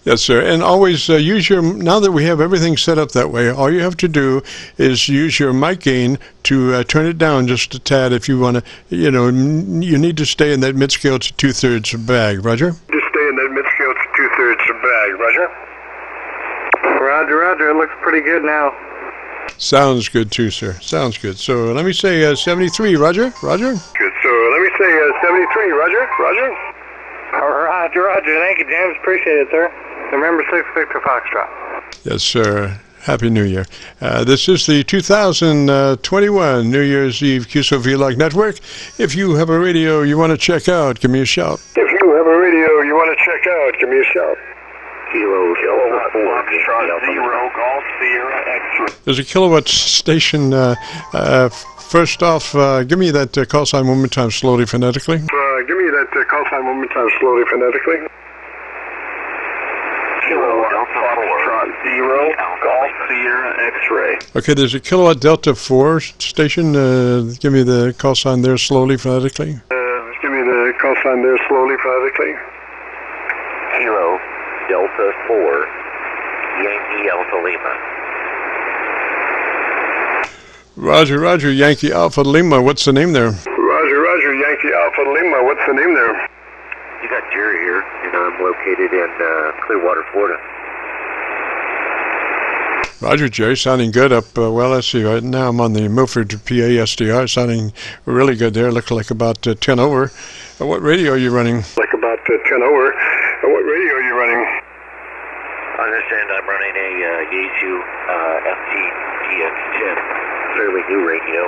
Yes, sir. And always use now that we have everything set up that way, all you have to do is use your mic gain to turn it down just a tad if you want to, you need to stay in that mid-scale to 2/3 bag. Roger? Just stay in that mid-scale to 2/3 bag. Roger? Roger, roger. It looks pretty good now. Sounds good too, sir. Sounds good. So let me say 73, Roger? Roger? Good. So let me say 73, Roger? Roger? Roger, roger. Thank you, James. Appreciate it, sir. Remember 6 Victor Foxtrot. Yes, sir. Happy New Year. This is the 2021 New Year's Eve QSO-VLOG Network. If you have a radio you want to check out, give me a shout. If you have a radio you want to check out, give me a shout. Kilo 4, Foxtrot 0, Golf Sierra X-ray. There's a kilowatt station. First off, give me that call sign one more time slowly, phonetically. Give me that call sign one more time slowly, phonetically. Kilo Foxtrot 0, Golf Sierra X-ray. Okay, there's a kilowatt Delta 4 station. Give me the call sign there slowly, phonetically. Give me the call sign there slowly, phonetically. Kilo Delta 4, Yankee Alpha Lima. Roger, roger, Yankee Alpha Lima. What's the name there? Roger, roger, Yankee Alpha Lima. What's the name there? You got Jerry here, and I'm located in Clearwater, Florida. Roger, Jerry. Sounding good up, well, let's see. Right now I'm on the Milford PA SDR. Sounding really good there. Looks like about 10 over. What radio are you running? Like about 10 over. What radio are you running? I understand I'm running a Yaesu FT-GX10. Fairly new radio.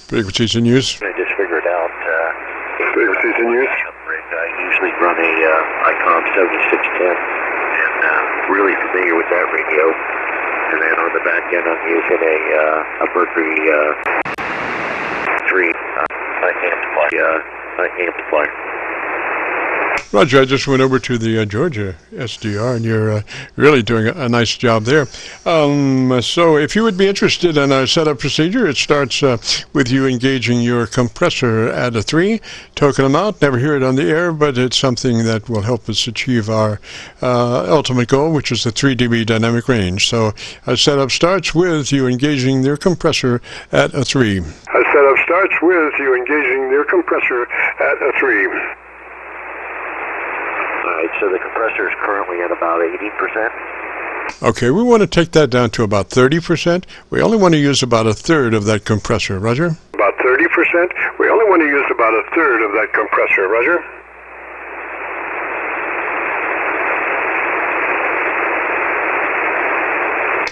Frequencies in use. I just figured out. Frequencies in use. I usually run a ICOM 7610, and really familiar with that radio. And then on the back end, I'm using a Mercury 3 amplifier. amplifier. Roger, I just went over to the Georgia SDR, and you're really doing a nice job there. So if you would be interested in our setup procedure, it starts with you engaging your compressor at a 3, token them out, never hear it on the air, but it's something that will help us achieve our ultimate goal, which is the 3 dB dynamic range. So our setup starts with you engaging your compressor at a 3. Our setup starts with you engaging your compressor at a 3. Alright, so the compressor is currently at about 80%. Okay, we want to take that down to about 30%. We only want to use about a third of that compressor, Roger. About 30%. We only want to use about a third of that compressor, Roger.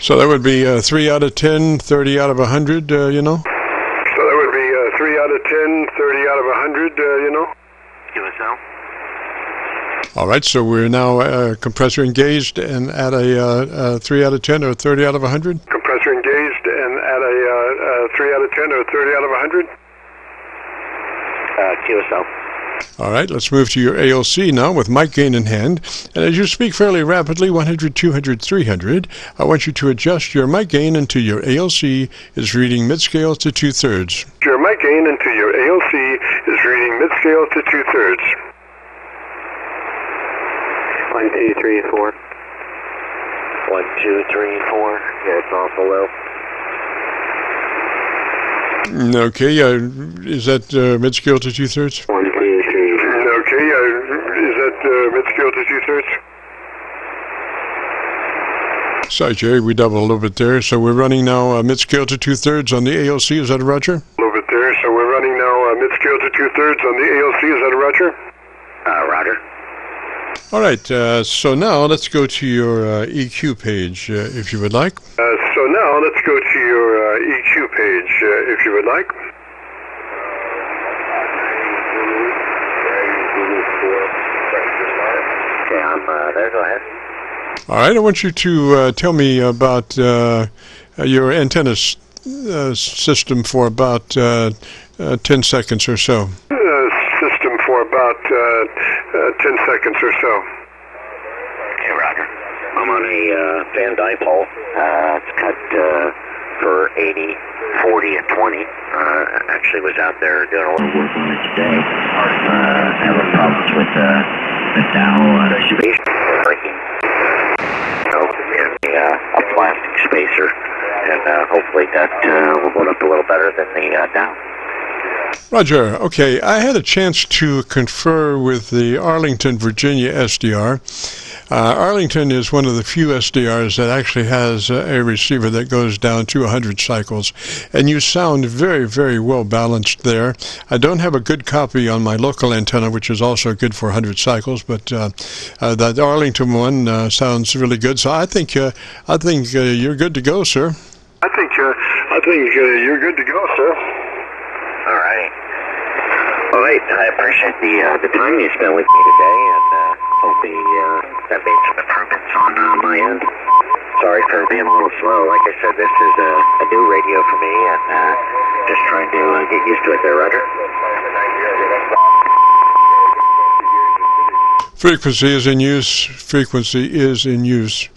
So that would be 3 out of 10, 30 out of 100, you know? So that would be 3 out of 10, 30 out of 100, you know? QSO? All right, so we're now compressor engaged and at a 3 out of 10 or 30 out of 100? Compressor engaged and at a 3 out of 10 or 30 out of 100? QSO. All right, let's move to your ALC now with mic gain in hand. And as you speak fairly rapidly, 100, 200, 300, I want you to adjust your mic gain until your ALC is reading mid-scale to 2/3. Your mic gain until your ALC is reading mid-scale to 2/3. 1, 2, 3, 4. 1, 2, 3, 4. Yeah, it's awful low. Okay, is that mid-scale to 2/3? 1, 2, 3. Okay, is that mid-scale to 2/3? Sorry, Jerry, we doubled a little bit there. So we're running now mid-scale to 2/3 on the ALC. Is that a Roger? A little bit there. So we're running now mid-scale to 2/3 on the ALC. Is that a Roger? Roger. All right, so now let's go to your EQ page, if you would like. So now let's go to your EQ page, if you would like. Okay, I'm there. Go ahead. All right, I want you to tell me about your antenna system for about 10 seconds or so. System for about 10 seconds or so. Okay, Roger. I'm on a fan dipole. It's cut for 80, 40, and 20. Actually was out there doing a little work on it today. Having problems with the Dow spacer breaking. In a plastic spacer. And hopefully that will hold up a little better than the Dow. Roger, okay, I had a chance to confer with the Arlington, Virginia SDR. Arlington is one of the few SDRs that actually has a receiver that goes down to 100 cycles, and you sound very, very well balanced there. I don't have a good copy on my local antenna, which is also good for 100 cycles, but that Arlington one sounds really good. So I think you're good to go, sir. I think you're good to go, sir. All right. Well, hey, I appreciate the time you spent with me today, and hope that made some improvements on my end. Sorry for being a little slow. Like I said, this is a new radio for me, and just trying to get used to it there, Roger. Frequency is in use. Frequency is in use.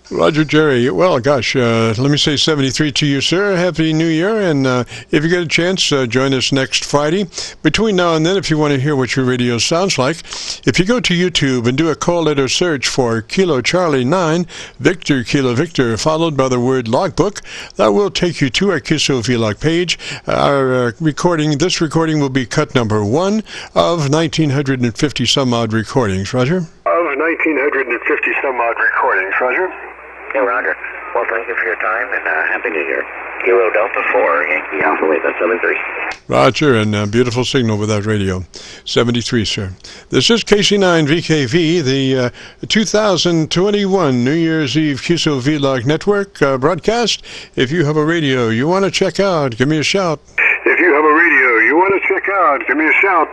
Roger, Jerry. Well, gosh, let me say 73 to you, sir. Happy New Year, and if you get a chance, join us next Friday. Between now and then, if you want to hear what your radio sounds like, if you go to YouTube and do a call letter search for Kilo Charlie 9, Victor Kilo Victor, followed by the word logbook, that will take you to our QSO-VLOG page. Our this recording will be cut number 1 of 1,950 some odd recordings. Roger? Of 1,950 some odd recordings, Roger. Okay, Roger. Well, thank you for your time, and Happy New Year. Kilo Delta 4, Yankee Alpha Lima 73. Roger, and beautiful signal with that radio. 73, sir. This is KC9VKV, the 2021 New Year's Eve QSO-VLOG Network broadcast. If you have a radio you want to check out, give me a shout. If you have a radio you want to check out, give me a shout.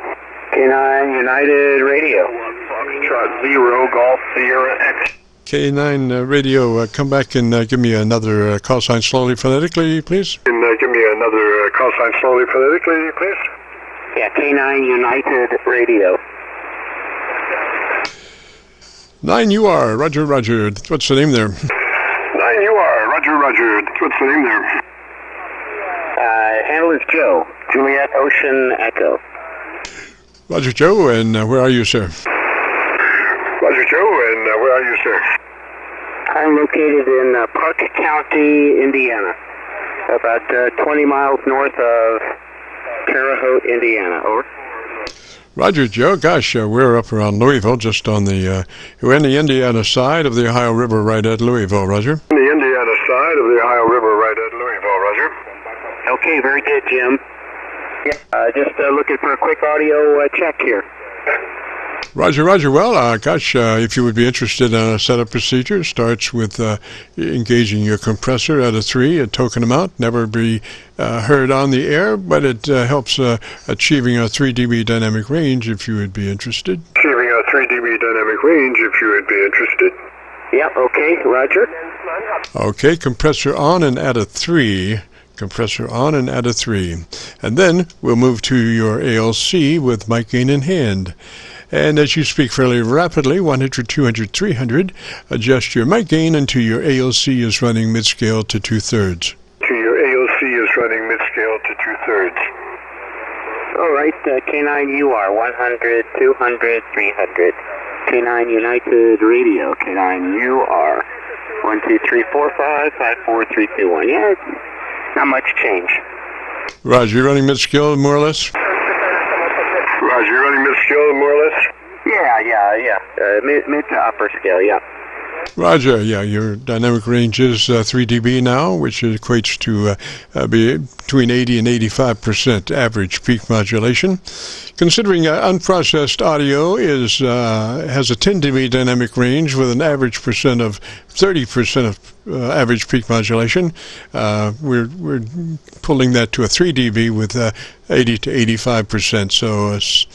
K9 United Radio. Foxtrot 0 Golf Sierra X. K9 radio, come back and give me another call sign slowly phonetically, please. And give me another call sign slowly phonetically, please. Yeah, K9 United Radio. 9UR, Roger, Roger. What's the name there? 9UR, Roger, Roger. What's the name there? Handle is Joe. Juliet Ocean Echo. Roger, Joe, and where are you, sir? Roger, Joe, and where are you, sir? I'm located in Park County, Indiana. About 20 miles north of Terre Haute, Indiana. Over. Roger, Joe. Gosh, we're up around Louisville, just on the, we're in the Indiana side of the Ohio River, right at Louisville, Roger. The Indiana side of the Ohio River, right at Louisville, Roger. Okay, very good, Jim. Just looking for a quick audio check here. Roger, Roger. Well, gosh, if you would be interested in a setup procedure, starts with engaging your compressor at a 3, a token amount, never be heard on the air, but it helps achieving a 3 dB dynamic range if you would be interested. Achieving a 3 dB dynamic range if you would be interested. Yeah, okay, Roger. Okay, compressor on and at a 3. Compressor on and at a 3. And then we'll move to your ALC with mic gain in hand. And as you speak fairly rapidly, 100, 200, 300, adjust your mic gain until your ALC is running mid-scale to 2/3. To your ALC is running mid-scale to 2/3. All right, K9UR, 100, 200, 300. K9 United Radio, K9UR, 1, 2, 3, 4, 5, 5, 4, 3, 2, 1. Yeah, not much change. Roger, you're running mid-scale more or less? Roger, you're running mid-scale more or less? Yeah. Mid to upper scale, yeah. Roger, yeah, your dynamic range is 3 dB now, which equates to be between 80 and 85% average peak modulation. Considering unprocessed audio has a 10 dB dynamic range with an average percent of 30% of average peak modulation, we're pulling that to a 3 dB with 80 to 85%, so it's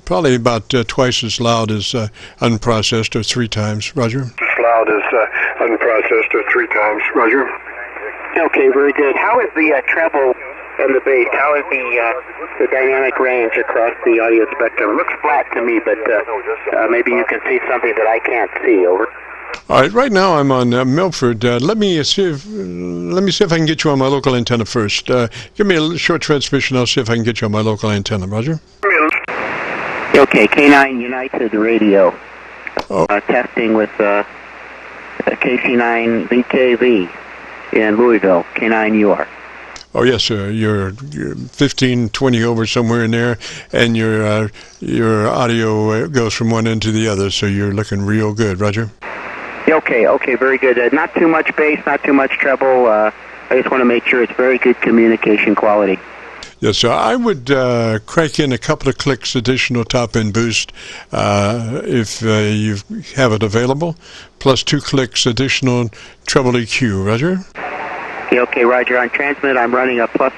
probably about twice as loud as unprocessed, or 3 times. Roger. As loud as unprocessed, or 3 times. Roger. Okay, very good. How is the treble and the bass? How is the dynamic range across the audio spectrum? It looks flat to me, but maybe you can see something that I can't see. Over. All right, right now I'm on Milford. Let me see if I can get you on my local antenna first. Give me a short transmission. I'll see if I can get you on my local antenna. Roger. Okay, K9 United Radio. Testing with KC9VKV in Louisville. K9UR. Oh yes, sir. You're 15, 20 over somewhere in there, and your audio goes from one end to the other, so you're looking real good. Roger. Okay, very good. Not too much bass, not too much treble. I just want to make sure it's very good communication quality. Yes, so I would crank in a couple of clicks additional top-end boost if you have it available, plus 2 clicks additional treble EQ. Roger? Okay, Roger. On transmit, I'm running a plus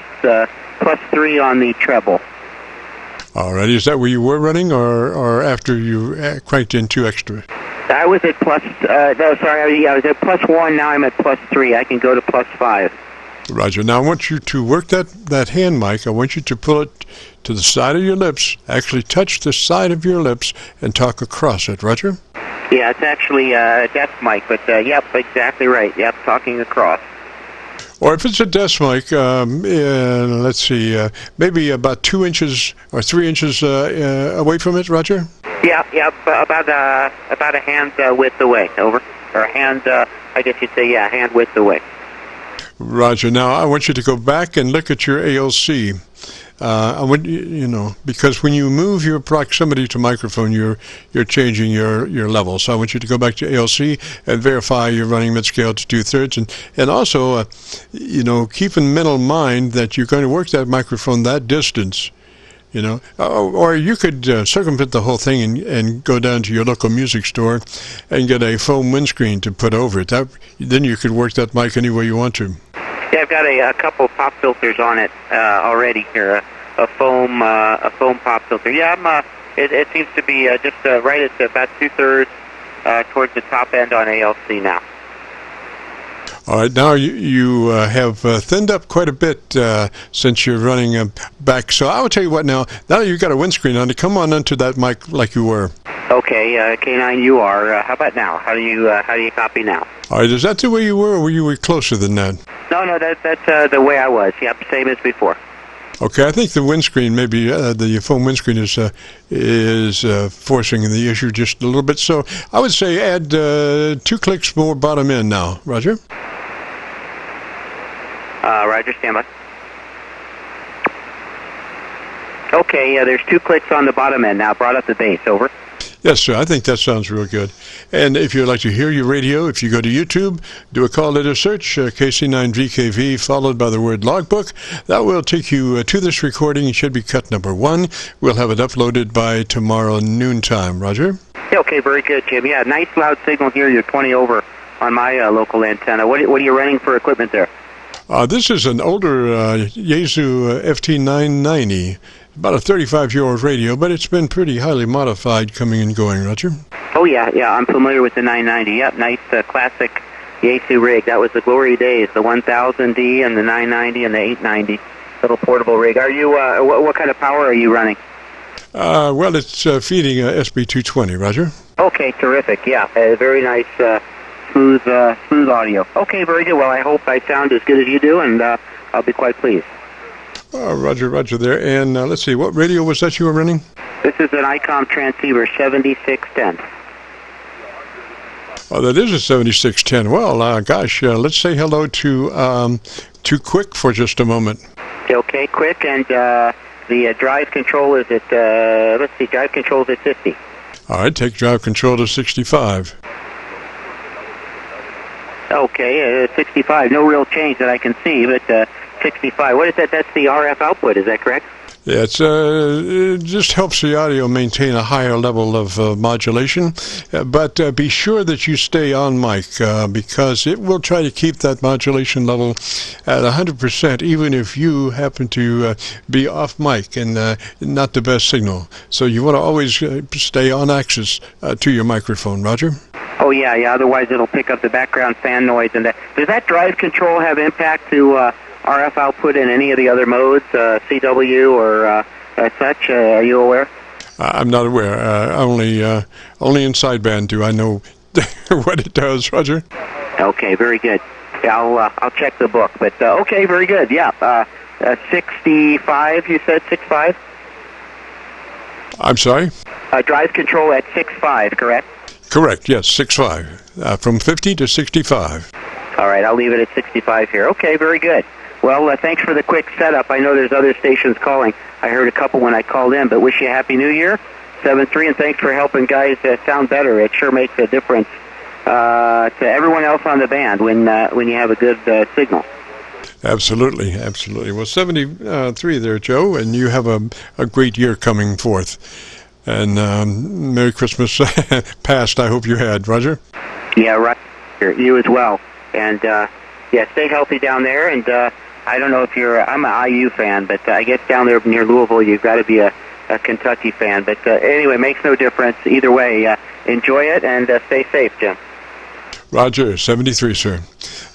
3 on the treble. All right. Is that where you were running, or after you cranked in 2 extra? I was at plus, I was at plus 1, now I'm at plus 3. I can go to plus 5. Roger. Now I want you to work that hand mic. I want you to pull it to the side of your lips, actually touch the side of your lips, and talk across it. Roger? Yeah, it's actually a desk mic, but yep, exactly right. Yep, talking across. Or if it's a desk mic, let's see, maybe about 2 inches or 3 inches away from it, Roger? Yep, about a hand width away, over. Or a hand, I guess you'd say, yeah, hand width away. Roger. Now I want you to go back and look at your ALC. I want because when you move your proximity to microphone, you're changing your level. So I want you to go back to ALC and verify you're running mid-scale to 2/3, and also keep in mental mind that you're going to work that microphone that distance. Or you could circumvent the whole thing and go down to your local music store and get a foam windscreen to put over it. Then you could work that mic any way you want to. Yeah, I've got a couple pop filters on it already here. A foam pop filter. Yeah, it seems to be just right at about 2/3 towards the top end on ALC now. All right, now you have thinned up quite a bit since you're running back. So I will tell you what now that you've got a windscreen on, to come on onto that mic like you were. Okay, K9, you are. How about now? How do you copy now? All right, is that the way you were, or were you closer than that? No, that's the way I was. Yep, same as before. Okay, I think the windscreen, maybe the foam windscreen is forcing the issue just a little bit. So I would say add 2 clicks more bottom end now. Roger? Roger, stand by. Okay, there's 2 clicks on the bottom end now. Brought up the bass. Over. Yes, sir. I think that sounds real good. And if you'd like to hear your radio, if you go to YouTube, do a call letter search, KC9VKV, followed by the word logbook. That will take you to this recording. It should be cut number 1. We'll have it uploaded by tomorrow noontime. Roger? Yeah, okay, very good, Jim. Yeah, nice loud signal here. You're 20 over on my local antenna. What are you running for equipment there? This is an older Yaesu FT990. About a 35-year-old radio, but it's been pretty highly modified coming and going, Roger. Oh, yeah, I'm familiar with the 990. Yep, nice classic Yaesu rig. That was the glory days, the 1000D and the 990 and the 890. Little portable rig. Are you, what kind of power are you running? Well, it's feeding SB220, Roger. Okay, terrific, yeah. Very nice, smooth audio. Okay, very good. Well, I hope I sound as good as you do, and I'll be quite pleased. Roger there. And let's see, what radio was that you were running? This is an ICOM transceiver, 7610. Oh, that is a 7610. Well, gosh, let's say hello to Quick for just a moment. Okay, Quick, and the drive control is at, drive control is at 50. All right, take drive control to 65. Okay, 65. No real change that I can see, but 65. What is that? That's the RF output, is that correct? Yeah, it just helps the audio maintain a higher level of modulation, but be sure that you stay on mic because it will try to keep that modulation level at 100%, even if you happen to be off mic and not the best signal. So you want to always stay on axis to your microphone, Roger? Oh, yeah, otherwise it'll pick up the background fan noise. And does that drive control have impact to RF output in any of the other modes, CW or such? Are you aware? I'm not aware. Only in sideband do I know what it does, Roger. Okay, very good. Yeah, I'll check the book. But okay, very good. Yeah, 65. You said 65. I'm sorry. Drive control at 65, correct? Correct. Yes, 65. From 50 to 65. All right, I'll leave it at 65 here. Okay, very good. Well, thanks for the quick setup. I know there's other stations calling. I heard a couple when I called in, but wish you a Happy New Year, 7-3, and thanks for helping guys sound better. It sure makes a difference to everyone else on the band when you have a good signal. Absolutely. Well, 73 there, Joe, and you have a great year coming forth. And Merry Christmas past, I hope you had, Roger. Yeah, right. You as well. And, stay healthy down there, and I don't know if I'm an IU fan, but I guess down there near Louisville, you've got to be a Kentucky fan. But anyway, makes no difference. Either way, enjoy it and stay safe, Jim. Roger, 73, sir.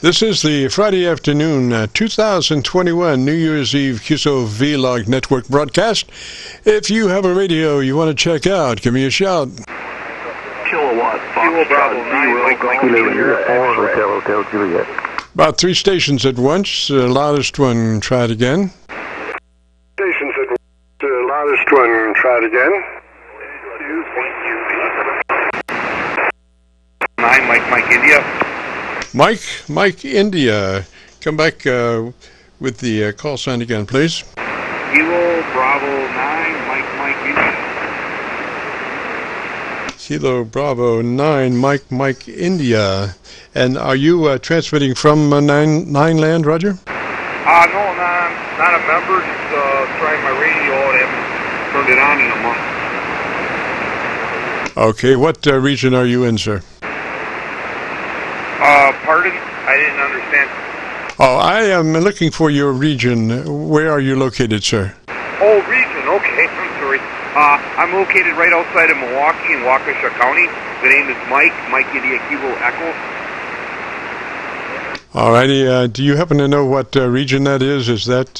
This is the Friday afternoon 2021 New Year's Eve QSO-VLOG network broadcast. If you have a radio you want to check out, give me a shout. Kilowatt, Kilo Bravo 9, Hotel Juliet. About 3 stations at once. The loudest one, try it again. Stations at once. The loudest one, try it again. 9, Mike India. Mike India. Come back with the call sign again, please. Kilo Bravo 9, Mike India. Kilo Bravo 9, Mike India. And are you transmitting from Nine Land, Roger? No, not a member. Just trying my radio out. I haven't turned it on in a month. Okay, what region are you in, sir? Pardon? I didn't understand. Oh, I am looking for your region. Where are you located, sir? Oh, region, okay. I'm sorry. I'm located right outside of Milwaukee in Waukesha County. The name is Mike India Kilo Echo. Alrighty, do you happen to know what region that is? Is that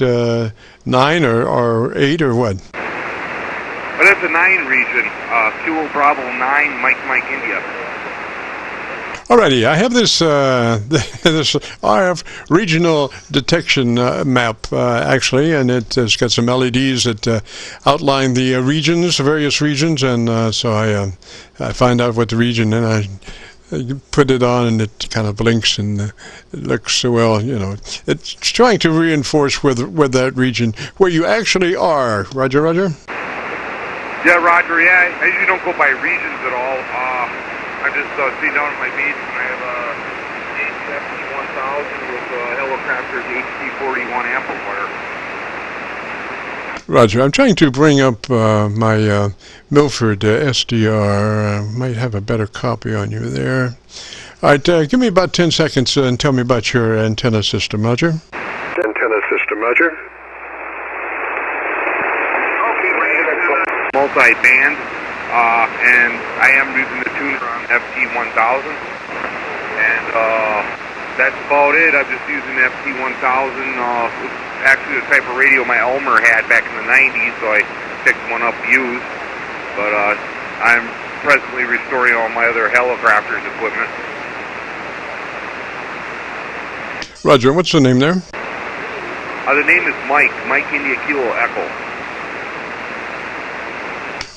9 or 8 or what? Well, that's a 9 region. Kilo Bravo 9, Mike India. Alrighty, I have this this RF regional detection map actually, and it has got some LEDs that outline the regions, various regions, and so I find out what the region, and I put it on, and it kind of blinks, and it looks, well, you know, it's trying to reinforce where that region, where you actually are. Roger, Roger? Yeah, Roger, yeah, I usually don't go by regions at all. I just stay down at my base, and I have a FT1000 with Helicopter's HT41 amplifier. Roger, I'm trying to bring up my Milford SDR. Might have a better copy on you there. All right, give me about 10 seconds and tell me about your antenna system, Roger. Antenna system, Roger. Okay, my antenna multi-band, and I am using the tuner on FT1000, and that's about it. I'm just using the FT1000. Actually, the type of radio my Elmer had back in the 90s, so I picked one up used. But I'm presently restoring all my other Helicopters equipment. Roger, what's the name there? The name is Mike India Kilo Echo.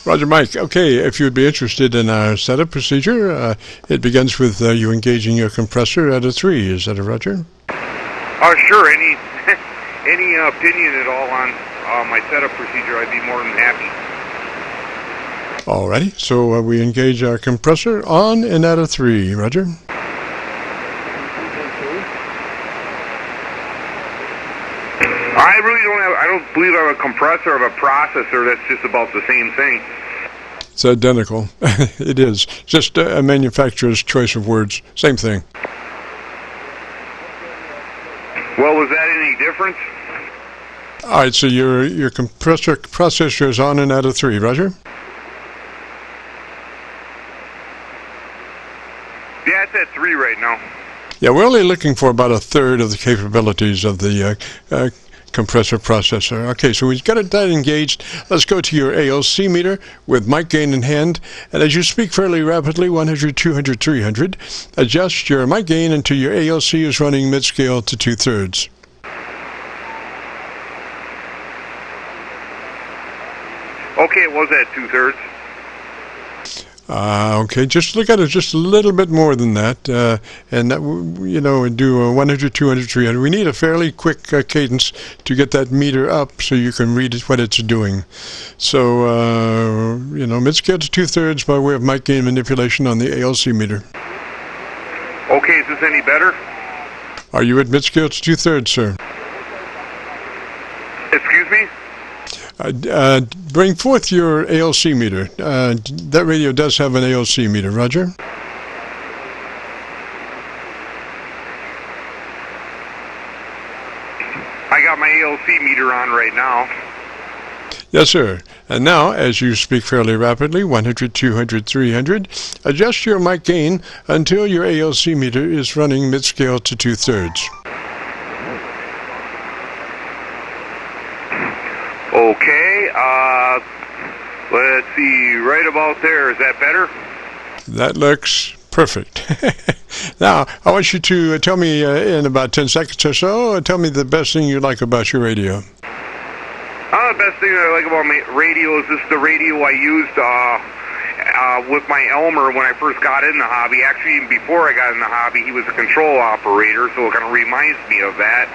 Roger, Mike. Okay, if you would be interested in our setup procedure, it begins with you engaging your compressor at a 3. Is that a Roger? Sure. Any opinion at all on my setup procedure, I'd be more than happy. Alrighty, so we engage our compressor on and at a 3. Roger? I don't believe I have a compressor of a processor. That's just about the same thing. It's identical. It is. Just a manufacturer's choice of words. Same thing. Well, was that any difference? All right, so your compressor processor is on and at a 3, Roger? Yeah, it's at 3 right now. Yeah, we're only looking for about 1/3 of the capabilities of the compressor processor. Okay, so we've got that engaged. Let's go to your ALC meter with mic gain in hand. And as you speak fairly rapidly, 100, 200, 300, adjust your mic gain until your ALC is running mid-scale to 2/3. Okay, it was at 2/3. Okay, just look at it just a little bit more than that, and that, you know, do 100, 200, 300. We need a fairly quick cadence to get that meter up so you can read what it's doing. So, you know, mid-scale to 2/3 by way of mic gain manipulation on the ALC meter. Okay, is this any better? Are you at mid-scale to 2/3, sir? Excuse me? Bring forth your ALC meter. That radio does have an ALC meter, Roger? I got my ALC meter on right now. Yes, sir. And now, as you speak fairly rapidly, 100, 200, 300, adjust your mic gain until your ALC meter is running mid-scale to 2/3. Okay, let's see, right about there. Is that better? That looks perfect. Now, I want you to tell me in about 10 seconds or so, tell me the best thing you like about your radio. The best thing I like about my radio is this is the radio I used with my Elmer when I first got in the hobby. Actually, even before I got in the hobby, he was a control operator, so it kind of reminds me of that.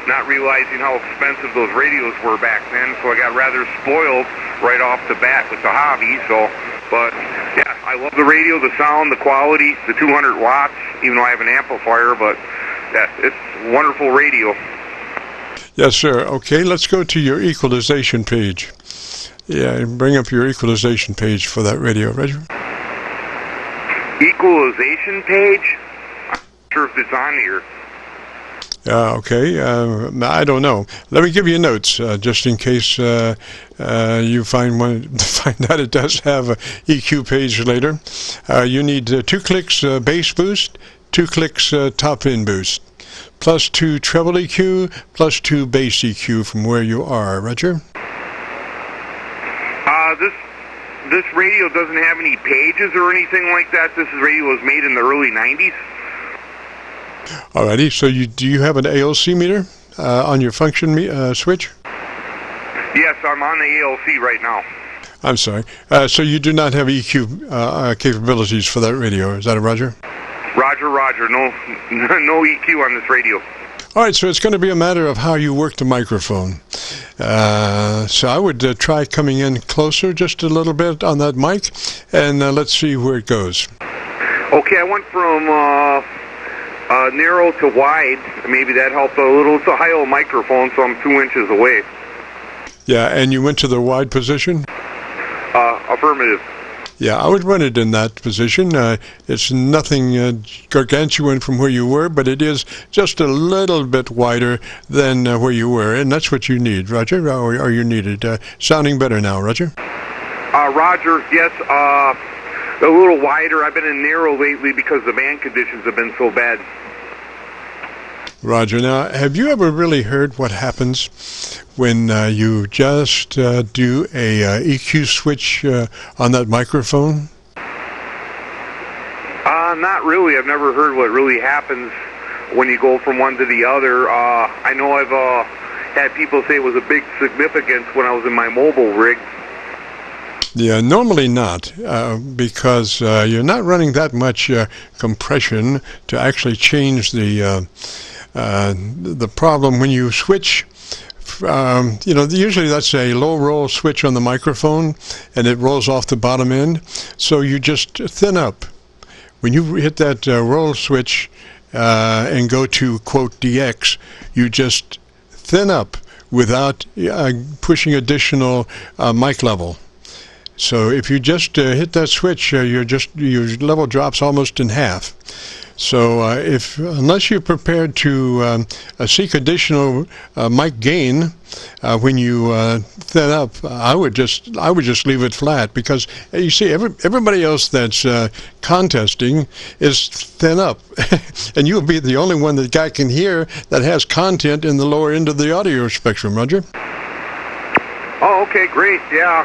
Not realizing how expensive those radios were back then, so I got rather spoiled right off the bat with the hobby. So, but yeah, I love the radio, the sound, the quality, the 200 watts, even though I have an amplifier, but yeah, it's wonderful radio. Yes, sir. Okay, let's go to your equalization page. Yeah, bring up your equalization page for that radio, Roger. Equalization page? I'm not sure if it's on here. Okay. I don't know. Let me give you notes just in case you find out it does have a EQ page later. You need 2 clicks bass boost, 2 clicks top end boost, plus 2 treble EQ, plus 2 bass EQ from where you are. Roger? This radio doesn't have any pages or anything like that. This radio was made in the early 90s. Alrighty, so do you have an ALC meter on your function switch? Yes, I'm on the ALC right now. I'm sorry. So you do not have EQ capabilities for that radio. Is that a Roger? Roger. No EQ on this radio. All right, so it's going to be a matter of how you work the microphone. So I would try coming in closer just a little bit on that mic, and let's see where it goes. Okay, I went from narrow to wide. Maybe that helped a little. It's a high-low microphone, so I'm 2 inches away. Yeah, and you went to the wide position? Affirmative. Yeah, I would run it in that position. It's nothing gargantuan from where you were, but it is just a little bit wider than where you were, and that's what you need, Roger, or you need it. Sounding better now, Roger? Roger, yes, a little wider. I've been in narrow lately because the band conditions have been so bad. Roger. Now, have you ever really heard what happens when you just do a EQ switch on that microphone? Not really. I've never heard what really happens when you go from one to the other. I know I've had people say it was a big significance when I was in my mobile rig. Yeah, normally not, because you're not running that much compression to actually change the problem when you switch. Usually that's a low roll switch on the microphone, and it rolls off the bottom end. So you just thin up. When you hit that roll switch and go to quote DX, you just thin up without pushing additional mic level. So if you just hit that switch, your level drops almost in half. So unless you're prepared to seek additional mic gain when you thin up, I would just leave it flat, because you see everybody else that's contesting is thin up, and you'll be the only one that guy can hear that has content in the lower end of the audio spectrum, Roger. Oh, okay, great. Yeah.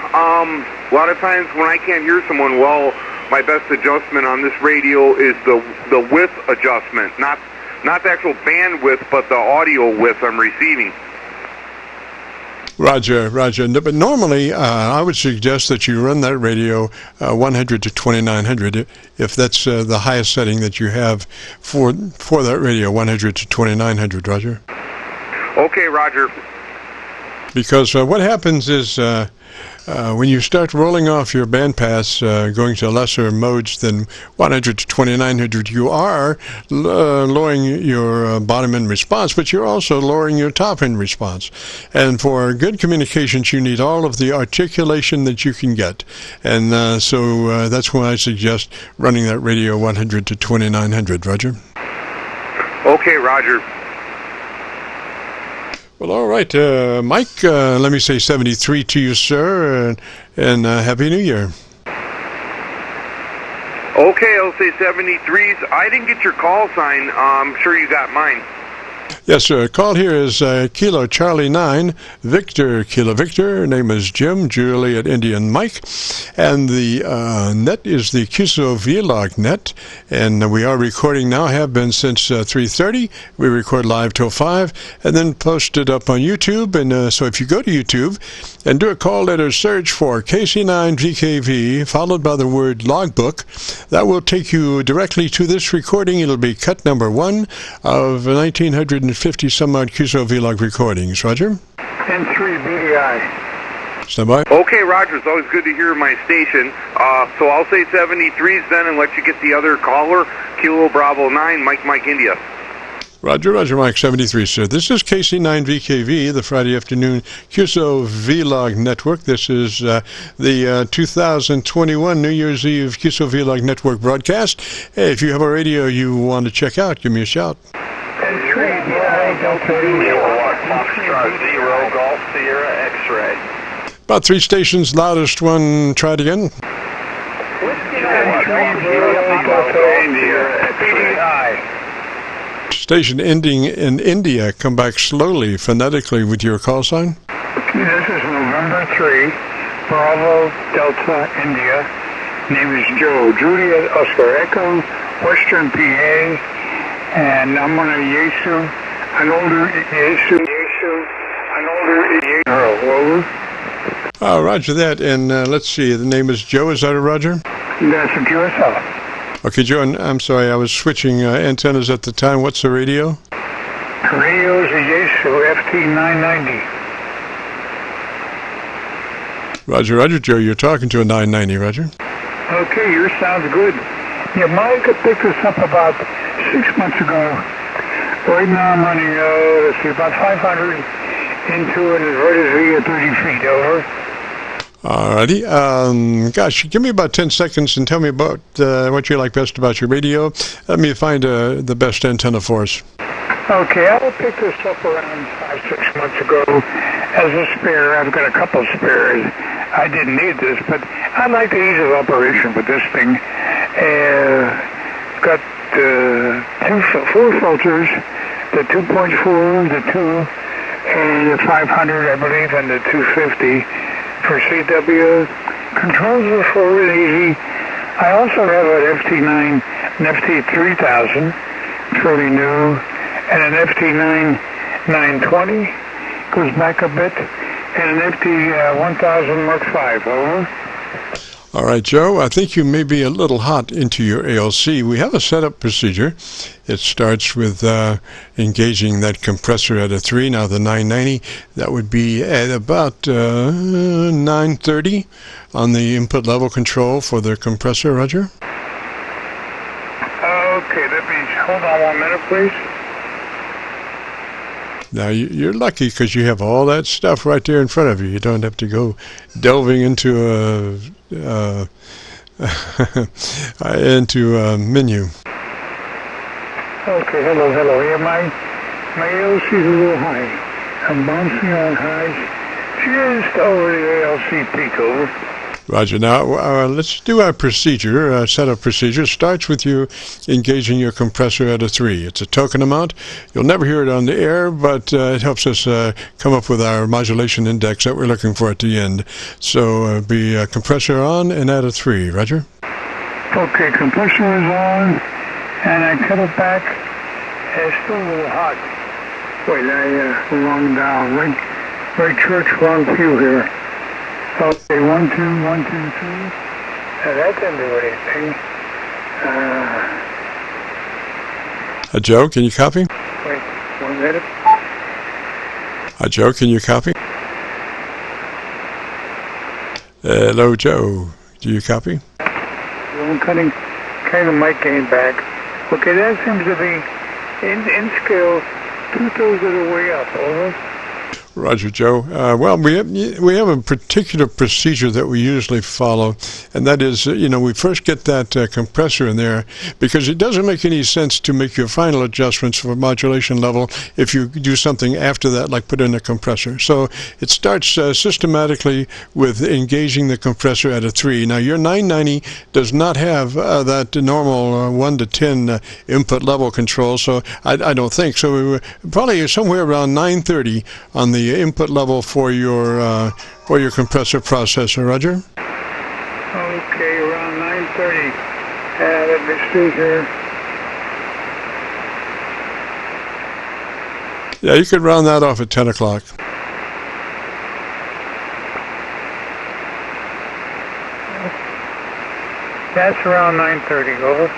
A lot of times when I can't hear someone well, my best adjustment on this radio is the width adjustment, not the actual bandwidth, but the audio width I'm receiving. Roger. But normally, I would suggest that you run that radio 100 to 2900, if that's the highest setting that you have for that radio, 100 to 2900, Roger. Okay, Roger. Because what happens is when you start rolling off your bandpass, going to lesser modes than 100 to 2900, you are lowering your bottom end response, but you're also lowering your top end response. And for good communications, you need all of the articulation that you can get. And so that's why I suggest running that radio 100 to 2900, Roger. Okay, Roger. Well, all right, Mike, let me say 73 to you, sir, and Happy New Year. Okay, I'll say 73s. I didn't get your call sign. I'm sure you got mine. Yes, sir. Call here is Kilo Charlie 9, Victor Kilo Victor. Name is Jim, Juliet Indian Mike. And the net is the QSO-VLOG net. And we are recording now, have been since 3:30. We record live till 5 and then post it up on YouTube. And so if you go to YouTube and do a call letter search for KC9VKV, followed by the word logbook, that will take you directly to this recording. It'll be cut number 1 of 1950 some odd QSO-VLOG recordings. Roger? And 3 BDI. Stand by. Okay, Roger. It's always good to hear my station. So I'll say 73s then and let you get the other caller, Kilo Bravo 9, Mike India. Roger, Mike 73, sir. This is KC9VKV, the Friday afternoon QSO-VLOG network. This is the 2021 New Year's Eve QSO-VLOG network broadcast. Hey, if you have a radio you want to check out, give me a shout. And 3 BDI. Delta India. Foxtrot 0, Golf Sierra X-ray. About 3 stations, loudest one, try it again. Station ending in India, come back slowly, phonetically with your call sign. This is November 3, Bravo, Delta, India. Name is Joe. Juliet, Oscar Echo, Western PA. And I'm on a Yesu, an older Yesu, over. Roger that. And let's see, the name is Joe. Is that a Roger? That's a QSO. Okay, Joe, and I'm sorry, I was switching antennas at the time. What's the radio? Radio is a Yesu FT990. Roger, Joe, you're talking to a 990, Roger. Okay, yours sounds good. Yeah, Mike picked this up about 6 months ago. Right now I'm running, let's see, about 500 into an inverted V at 30 feet, over. Alrighty. Gosh, give me about 10 seconds and tell me about what you like best about your radio. Let me find the best antenna for us. Okay, I picked this up around 5-6 months ago as a spare. I've got a couple spares. I didn't need this, but I like the ease of operation with this thing. Got 4 filters, the 2.4, the 2, and the 500, I believe, and the 250 for CW. Controls are full and easy. I also have an FT9, an FT3000, fairly new, and an FT9 920, goes back a bit, and an FT1000 Mark V, over. All right, Joe, I think you may be a little hot into your ALC. We have a setup procedure. It starts with engaging that compressor at a 3. Now the 990, that would be at about 930 on the input level control for the compressor, Roger. Okay, let me, hold on 1 minute, please. Now, you're lucky because you have all that stuff right there in front of you. You don't have to go delving into a menu. Okay, hello. Yeah, my ALC is a little high. I'm bouncing on highs just over the ALC peak, over. Roger. Now, let's do our procedure, setup procedure. Starts with you engaging your compressor at a 3. It's a token amount. You'll never hear it on the air, but it helps us come up with our modulation index that we're looking for at the end. So be compressor on and at a 3. Roger? Okay, compressor is on, and I cut it back. It's still a little hot. Wait, wrong dial. Right church, wrong pew here. Okay, 1, 2, 1, 2, 3. That didn't do anything. Joe, can you copy? Wait, 1 minute. Joe, can you copy? Hello, Joe. Do you copy? I'm cutting the mic gain back. Okay, that seems to be in scale 2/3 of the way up, over. Roger, Joe. Well, we have a particular procedure that we usually follow, and that is, we first get that compressor in there because it doesn't make any sense to make your final adjustments for modulation level if you do something after that, like put in a compressor. So it starts systematically with engaging the compressor at a 3. Now, your 990 does not have that normal 1 to 10 input level control, so I don't think. So we were probably somewhere around 930 on the input level for your compressor processor, Roger? Okay, around 930. Let me see here. Yeah, you could round that off at 10 o'clock. That's around 930, over.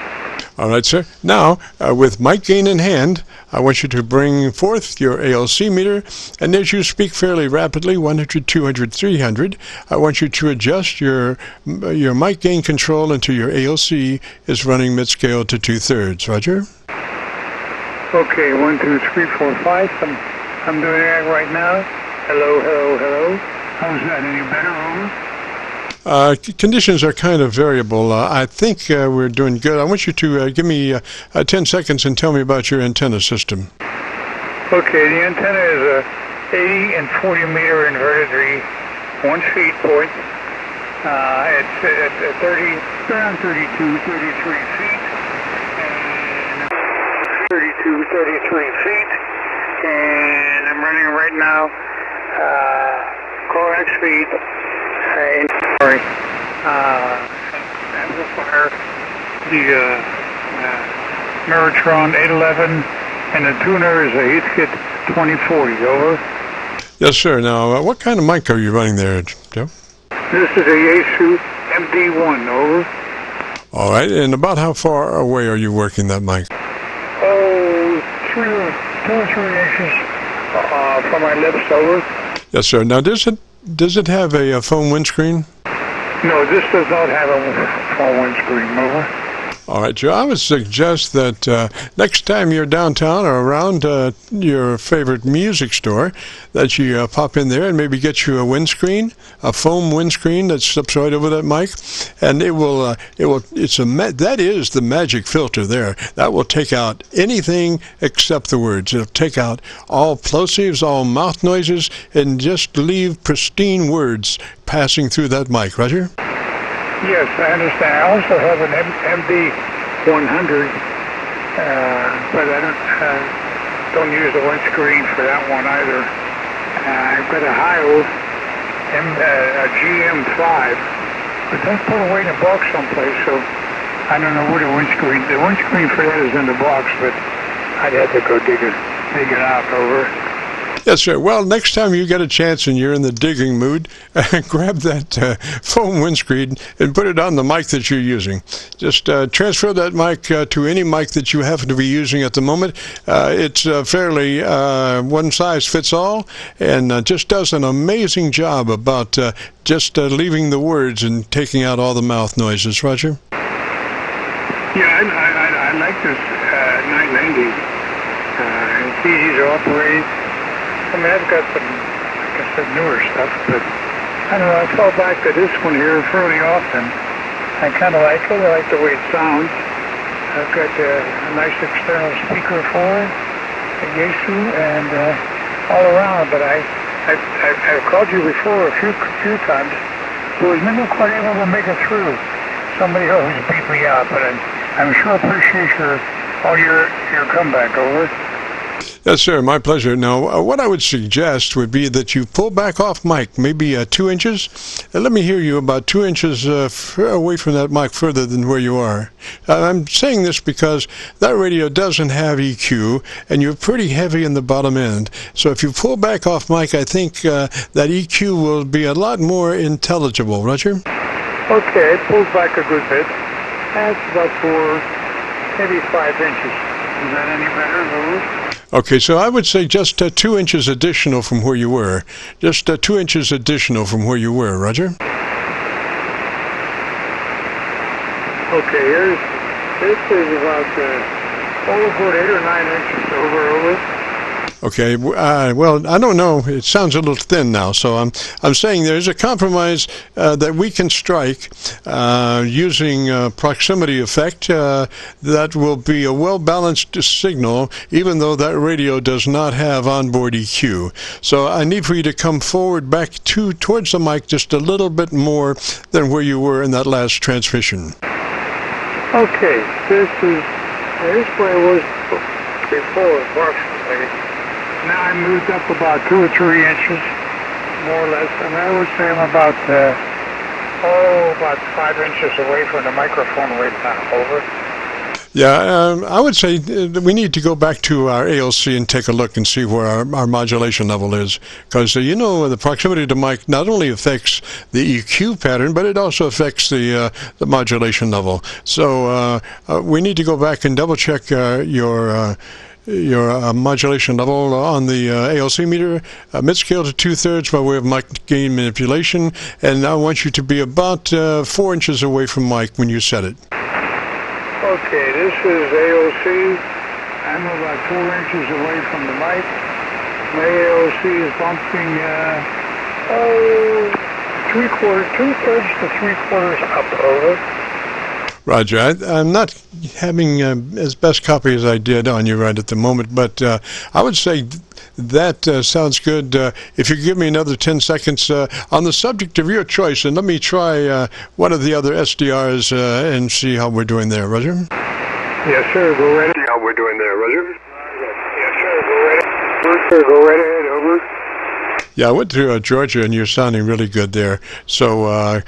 All right, sir. Now, with mic gain in hand, I want you to bring forth your ALC meter, and as you speak fairly rapidly, 100, 200, 300, I want you to adjust your mic gain control until your ALC is running mid-scale to 2/3. Roger? Okay, 1, 2, 3, 4, 5. I'm doing that right now. Hello. How's that? Any better, over? Conditions are kind of variable. I think we're doing good. I want you to give me 10 seconds and tell me about your antenna system. Okay, the antenna is a 80 and 40 meter inverted 1 feet point. It's at around 32, 33 feet. And 32, 33 feet. And I'm running right now coax speed amplifier, the Meritron 811, and the tuner is a Heathkit 2040. Over. Yes, sir. Now, what kind of mic are you running there, Joe? This is a Yaesu MD1. Over. All right. And about how far away are you working that mic? Oh, 2 or 3 inches from my lips. Over. Yes, sir. Now, does it have a foam windscreen? No, this does not have a phone windscreen. Over. All right, Joe, I would suggest that next time you're downtown or around your favorite music store, that you pop in there and maybe get you a windscreen, a foam windscreen that slips right over that mic, and that is the magic filter there. That will take out anything except the words. It'll take out all plosives, all mouth noises, and just leave pristine words passing through that mic. Roger? Yes, I understand. I also have an MD100, but I don't use the windscreen for that one either. I've got a Hio, a GM5, but that's put away in a box someplace, so I don't know where the windscreen for that is in the box, but I'd have to go dig it out. Over. Yes, sir. Well, next time you get a chance and you're in the digging mood, grab that foam windscreen and put it on the mic that you're using. Just transfer that mic to any mic that you happen to be using at the moment. It's fairly one size fits all, and just does an amazing job about just leaving the words and taking out all the mouth noises. Roger? Yeah, I like this 990. It's easy to operate. I mean, I've got some, like I said, newer stuff, but I don't know, I fall back to this one here fairly often. I kind of like it. I like the way it sounds. I've got a nice external speaker for it, a Yaesu, and all around, but I've called you before a few times, but was never quite able to make it through. Somebody always beat me out, but I'm sure appreciate all your comeback. Over. Yes, sir. My pleasure. Now, what I would suggest would be that you pull back off mic, maybe 2 inches, and let me hear you about 2 inches away from that mic further than where you are. I'm saying this because that radio doesn't have EQ, and you're pretty heavy in the bottom end. So if you pull back off mic, I think that EQ will be a lot more intelligible. Roger? Okay, it pulls back a good bit. That's about 4, maybe 5 inches. Is that any better? Okay, so I would say just 2 inches additional from where you were. Just 2 inches additional from where you were, Roger? Okay, this is about 8 or 9 inches over. Okay, well, I don't know. It sounds a little thin now, so I'm saying there's a compromise that we can strike using proximity effect that will be a well-balanced signal, even though that radio does not have onboard EQ. So I need for you to come forward back towards the mic just a little bit more than where you were in that last transmission. Okay, this is where it was before, approximately. Now I moved up about 2 or 3 inches, more or less, and I would say I'm about 5 inches away from the microphone right now. Over. Yeah, I would say we need to go back to our ALC and take a look and see where our modulation level is, because the proximity to mic not only affects the EQ pattern, but it also affects the modulation level. So we need to go back and double check your modulation level on the ALC meter, mid-scale to 2/3 by way of mic gain manipulation, and I want you to be about 4 inches away from mic when you set it. Okay, this is AOC. I'm about 4 inches away from the mic. My AOC is bumping 2/3 to 3/4 up. Over. Roger. I'm not having as best copy as I did on you right at the moment, but I would say that sounds good. If you give me another 10 seconds on the subject of your choice, and let me try one of the other SDRs and see how we're doing there, Roger. Yes, sir. Go right ahead. See how we're doing there, Roger. Yes, sir. Go right ahead. Sir, go right ahead. Over. Yeah, I went to Georgia, and you're sounding really good there. So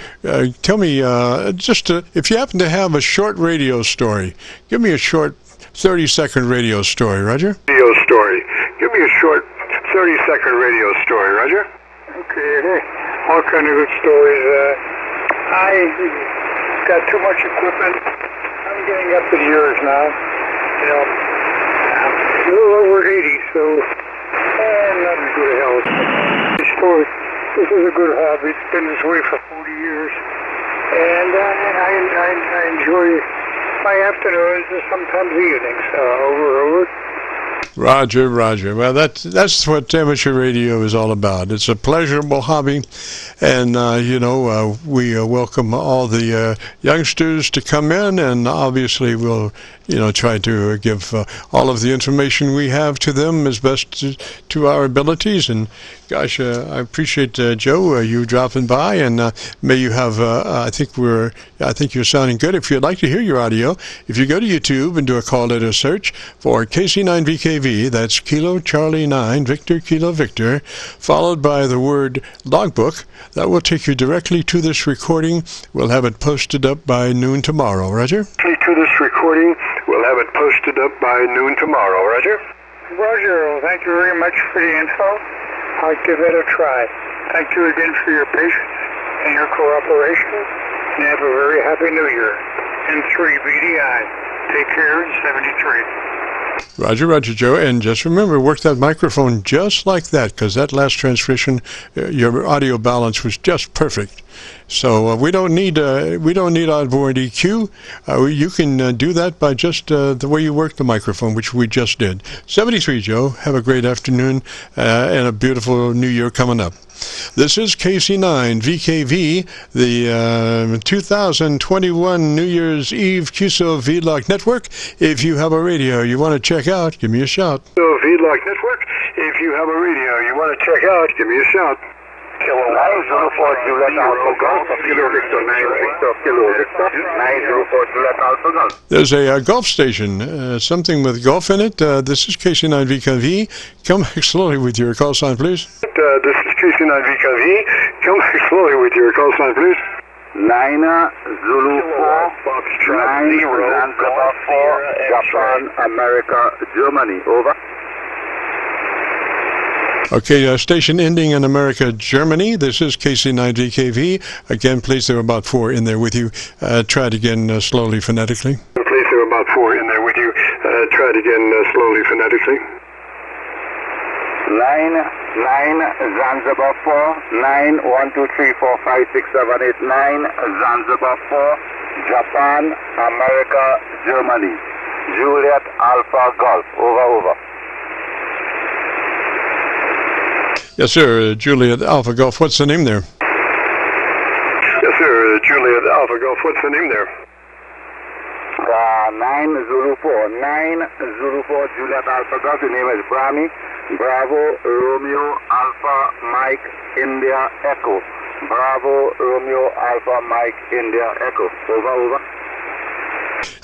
tell me, if you happen to have a short radio story, give me a short 30-second radio story, Roger. Radio story. Give me a short 30-second radio story, Roger. Okay. All kind of good stories. I got too much equipment. I'm getting up in years now. You know, I'm a little over 80, so nothing good health. This is a good hobby. It's been this way for 40 years. And I enjoy my afternoons and sometimes evenings. Over. Roger. Well, that's what amateur radio is all about. It's a pleasurable hobby, and we welcome all the youngsters to come in, and obviously we'll try to give all of the information we have to them as best to our abilities. And gosh, I appreciate Joe you dropping by, and may you have. I think you're sounding good. If you'd like to hear your audio, if you go to YouTube and do a call letter search for KC9VKV, that's Kilo Charlie 9 Victor Kilo Victor, followed by the word logbook, that will take you directly to this recording. We'll have it posted up by noon tomorrow. Roger. To this recording. We'll have it posted up by noon tomorrow, Roger? Roger, thank you very much for the info. I'll give it a try. Thank you again for your patience and your cooperation, and have a very happy New Year. N3 BDI. Take care in 73. Roger, Joe. And just remember, work that microphone just like that, because that last transmission, your audio balance was just perfect. So we don't need onboard EQ. You can do that by just the way you work the microphone, which we just did. 73, Joe. Have a great afternoon and a beautiful New Year coming up. This is KC9VKV, the 2021 New Year's Eve QSO-VLOG network. If you have a radio you want to check out, give me a shout. QSO-VLOG network. If you have a radio you want to check out, give me a shout. Kilo 904 Juliet Alpha Golf, Kilo Victor 9 Victor Kilo Victor 904 Juliet Alpha Golf. There's a golf station, something with golf in it. This is KC9VKV. Come back slowly with your call sign, please. This is KC9VKV. Come back slowly with your call sign, please. 9 Zulu 4 9 Zanzibar 4 Japan, America, Germany. Over. Okay, station ending in America, Germany. This is KC9VKV. Again, please, there are about 4 in there with you. Try it again slowly, phonetically. Please, there are about 4 in there with you. Try it again slowly, phonetically. 9 Zanzibar 4 9 1 2 3 4 5 6 7 8 9 Zanzibar 4 Japan, America, Germany. Juliet Alpha Golf. Over. Yes, sir. Juliet Alpha Golf. What's the name there? Yes, sir. Juliet Alpha Golf. What's the name there? 9 Zulu 4 9 Zulu 4 Juliet Alpha Golf. The name is Brahmi. Bravo Romeo Alpha Mike India Echo. Bravo Romeo Alpha Mike India Echo. Over.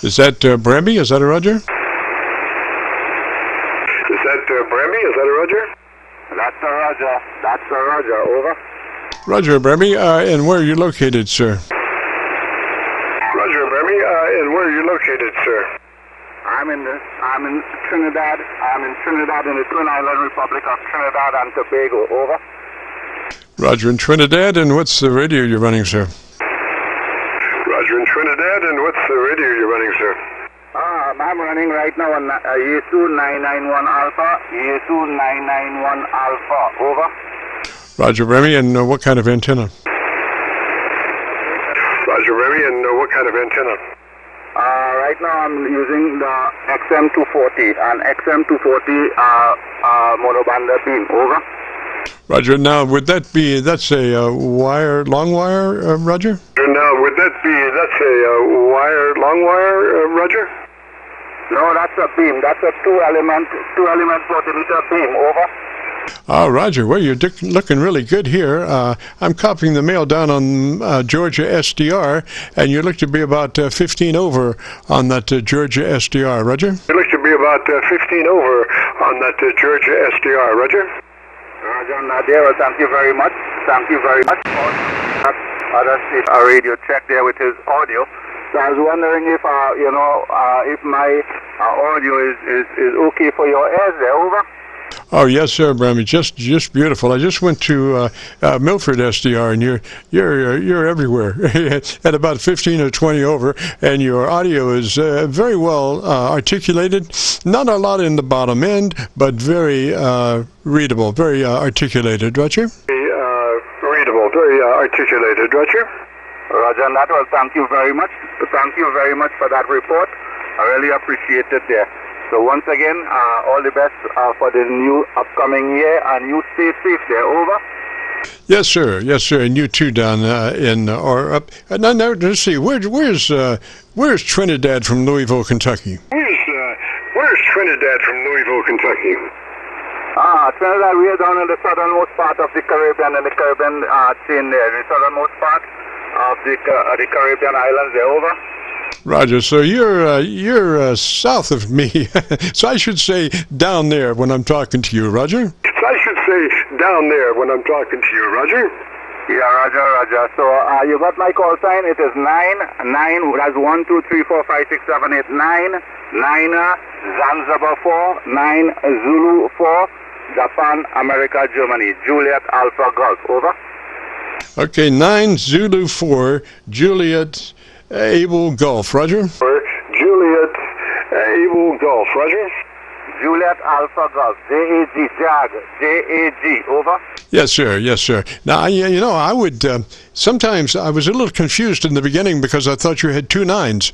Is that Bramby? Is that a Roger? Is that Bramby? Is that a Roger? That's a Roger. Over. Roger, Bramby. And where are you located, sir? Roger, Bramby. And where are you located, sir? I'm in Trinidad. I'm in Trinidad, in the Twin Island Republic of Trinidad and Tobago. Over. Roger, in Trinidad. And what's the radio you're running, sir? Roger, in Trinidad. And what's the radio you're running, sir? I'm running right now on Yesu 991 Alpha. Yesu 991 Alpha. Over. Roger, Remy. And what kind of antenna? Roger, Remy. And what kind of antenna? Right now I'm using the XM240, an XM240 monoband beam. Over. Roger. Now, would that be, that's a wire, long wire, Roger? Now, would that be, that's a wire, long wire, Roger? No, that's a beam. That's a two-element 40-meter beam. Over. Oh, Roger. Well, you're looking really good here. I'm copying the mail down on Georgia SDR, and you look to be about 15 over on that Georgia SDR. Roger? You look to be about 15 over on that Georgia SDR. Roger? Roger, Nadia. Well, thank you very much. Thank you very much. Other a radio check there with his audio. So I was wondering if, if my audio is okay for your ears there. Over. Oh yes, sir, Brammy. Just beautiful. I just went to Milford SDR, and you're everywhere at about 15 or 20 over, and your audio is very well articulated. Not a lot in the bottom end, but very readable, very articulated. Roger. Readable, very articulated. Roger. Roger, and that was thank you very much. Thank you very much for that report. I really appreciate it there. So once again, all the best for the new upcoming year, and you stay safe there. Over. Yes, sir. Yes, sir. And you too, down in or up. No, let's see. Where's Trinidad from Louisville, Kentucky? Where's Trinidad from Louisville, Kentucky? Trinidad, we are down in the southernmost part of the Caribbean, and the Caribbean chain there, the southernmost part of the Caribbean islands there. Over. Roger. So you're south of me, so I should say down there when I'm talking to you, Roger. So I should say down there when I'm talking to you, Roger. Yeah, Roger. So you got my call sign. It is 9. That's 1, 2, 3, 4, 5, 6, 7, 8, 9. 9 Zanzibar 4. 9 Zulu 4. Japan, America, Germany. Juliet Alpha Golf. Over. Okay, 9 Zulu 4 Juliet Able Golf. Roger. Juliet Able Golf. Roger. Juliet Alpha Golf. JAG. JAG. Over. Yes, sir. Yes, sir. Now, I would, sometimes I was a little confused in the beginning because I thought you had 2 9s.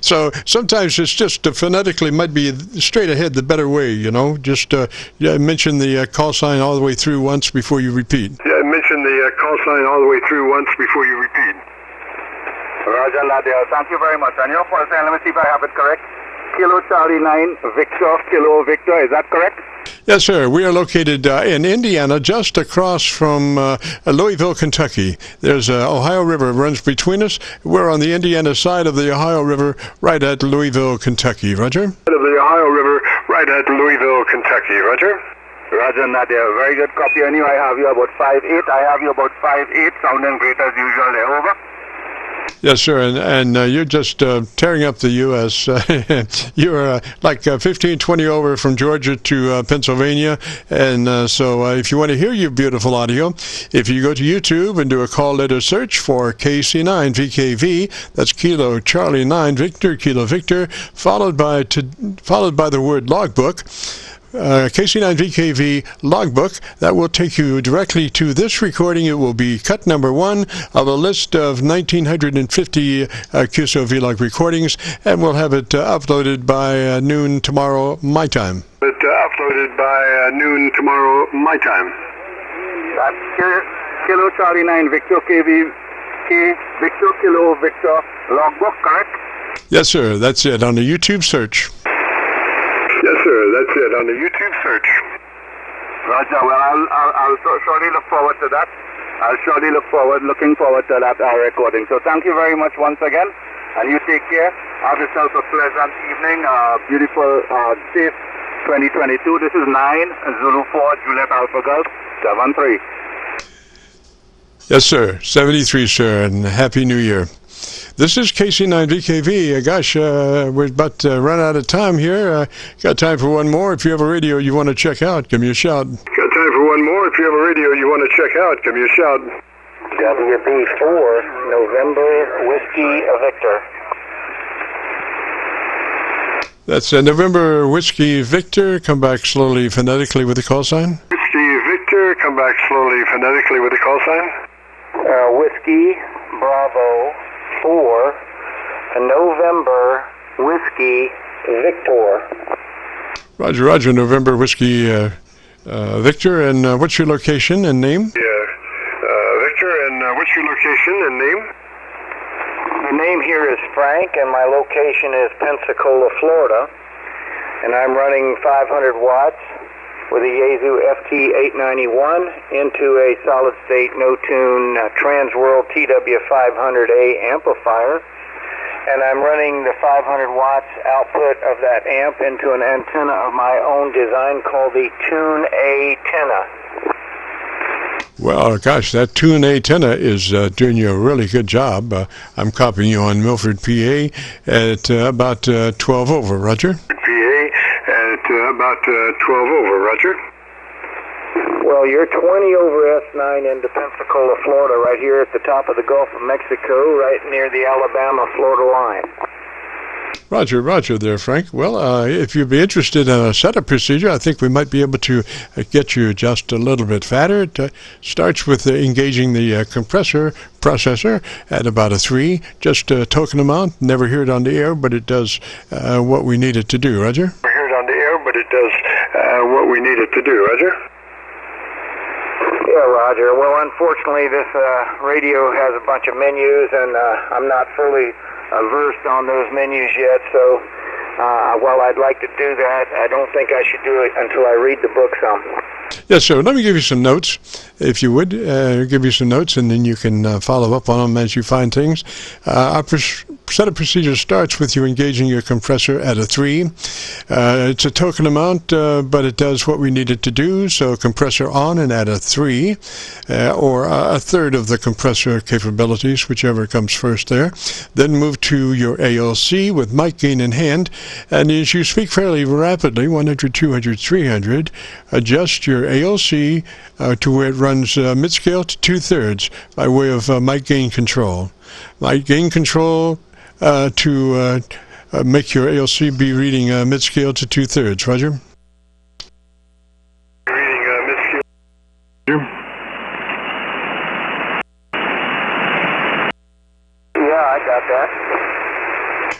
So sometimes it's just phonetically might be straight ahead the better way, Just mention the call sign all the way through once before you repeat. Yeah, mention the call sign all the way through once before you repeat. Roger, Nadia. Thank you very much. And your call sign, let me see if I have it correct. Kilo Charlie 9, Victor, Kilo Victor. Is that correct? Yes, sir. We are located in Indiana, just across from Louisville, Kentucky. There's Ohio River runs between us. We're on the Indiana side of the Ohio River, right at Louisville, Kentucky. Roger? Of the Ohio River, right at Louisville, Kentucky. Roger? Roger, Nadia. Very good copy on you. I have you about 5'8". I have you about 5'8", sounding great as usual there. Over. Yes, sir, and you're just tearing up the U.S. You're like 15, 20 over from Georgia to Pennsylvania, and so if you want to hear your beautiful audio, if you go to YouTube and do a call letter search for KC9VKV, that's Kilo Charlie 9 Victor, Kilo Victor, followed by the word logbook, KC9VKV logbook, that will take you directly to this recording. It will be cut number 1 of a list of 1,950 QSO-VLOG recordings, and we'll have it uploaded by noon tomorrow, my time. That's Kilo Charlie 9 Victor KV, Victor Kilo Victor logbook, correct? Yes, sir. That's it on the YouTube search. Yes, sir. That's it on the YouTube search. Roger. Well, I'll surely look forward to that. Looking forward to that recording. So thank you very much once again, and you take care. Have yourself a pleasant evening. Beautiful, safe 2022. This is 9 Zulu 4 Juliet Alpha Golf 73. Yes, sir. 73, sir, and Happy New Year. This is KC9VKV. Gosh, we're about to run out of time here. Got time for one more. If you have a radio you want to check out, give me a shout. Got time for one more. If you have a radio you want to check out, give me a shout. WB4, November Whiskey Victor. That's November Whiskey Victor. Come back slowly phonetically with the call sign. Whiskey Victor. Come back slowly phonetically with the call sign. Whiskey Bravo 4 November Whiskey Victor. Roger, November Whiskey Victor, and what's your location and name? Victor, and what's your location and name? The name here is Frank, and my location is Pensacola, Florida. And I'm running 500 watts with a Yaesu FT891 into a solid-state no-tune Transworld TW500A amplifier. And I'm running the 500 watts output of that amp into an antenna of my own design called the Tune A-tenna. Well, gosh, that Tune A-tenna is doing you a really good job. I'm copying you on Milford, PA at about 12 over, Roger. PA at about 12 over, Roger. Well, you're 20 over S9 into Pensacola, Florida, right here at the top of the Gulf of Mexico, right near the Alabama-Florida line. Roger there, Frank. Well, if you'd be interested in a setup procedure, I think we might be able to get you just a little bit fatter. It starts with engaging the compressor processor at about a 3, just a token amount. Never hear it on the air, but it does what we need it to do, Roger. Never hear it on the air, but it does what we need it to do, Roger. Yeah, Roger. Well, unfortunately, this radio has a bunch of menus, and I'm not fully versed on those menus yet, so while I'd like to do that, I don't think I should do it until I read the book some. Yes, sir. Let me give you some notes, if you would. Give you some notes, and then you can follow up on them as you find things. Our setup procedure starts with you engaging your compressor at a 3. It's a token amount, but it does what we need it to do. So compressor on and at a 3, or a third of the compressor capabilities, whichever comes first there. Then move to your ALC with mic gain in hand, and as you speak fairly rapidly, 100, 200, 300, adjust your ALC to where it runs mid-scale to 2/3 by way of mic gain control. Mic gain control to make your ALC be reading mid-scale to 2/3. Roger? Reading mid-scale. Yeah, I got that.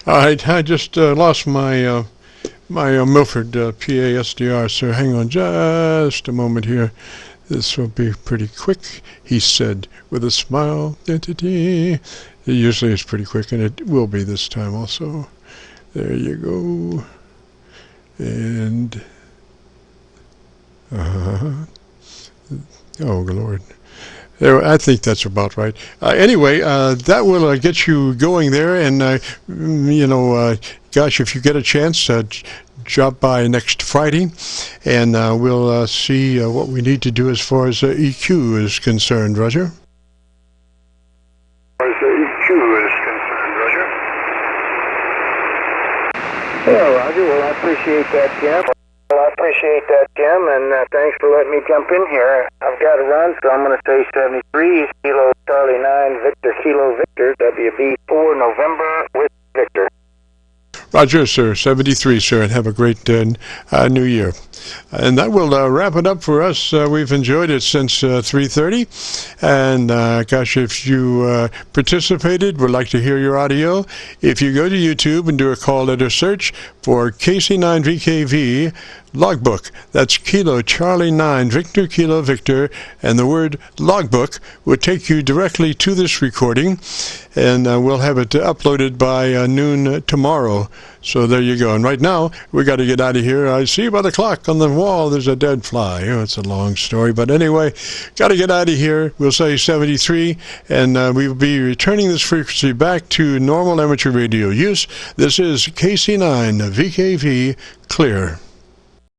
All right, I just lost my Milford PA SDR, so hang on just a moment here. This will be pretty quick, he said with a smile. It usually is pretty quick, and it will be this time also. There you go. And oh Lord, there, I think that's about right. Anyway, that will get you going there, and gosh, if you get a chance, drop by next Friday, and we'll see what we need to do as far as EQ is concerned, Roger. As EQ is concerned, Roger. Yeah, Roger. Well, I appreciate that, Jim. And thanks for letting me jump in here. I've got to run, so I'm going to say 73 Kilo Charlie 9 Victor Kilo Victor WB4 November with Victor. Roger, sir. 73, sir, and have a great New Year. And that will wrap it up for us. We've enjoyed it since 3:30. And gosh, if you participated, would like to hear your audio, if you go to YouTube and do a call letter search for KC9VKV logbook, that's Kilo Charlie 9 Victor Kilo Victor, and the word logbook would take you directly to this recording, and we'll have it uploaded by noon tomorrow. So there you go. And right now, we got to get out of here. I see by the clock on the wall there's a dead fly. Oh, it's a long story. But anyway, got to get out of here. We'll say 73, and we'll be returning this frequency back to normal amateur radio use. This is KC9VKV Clear.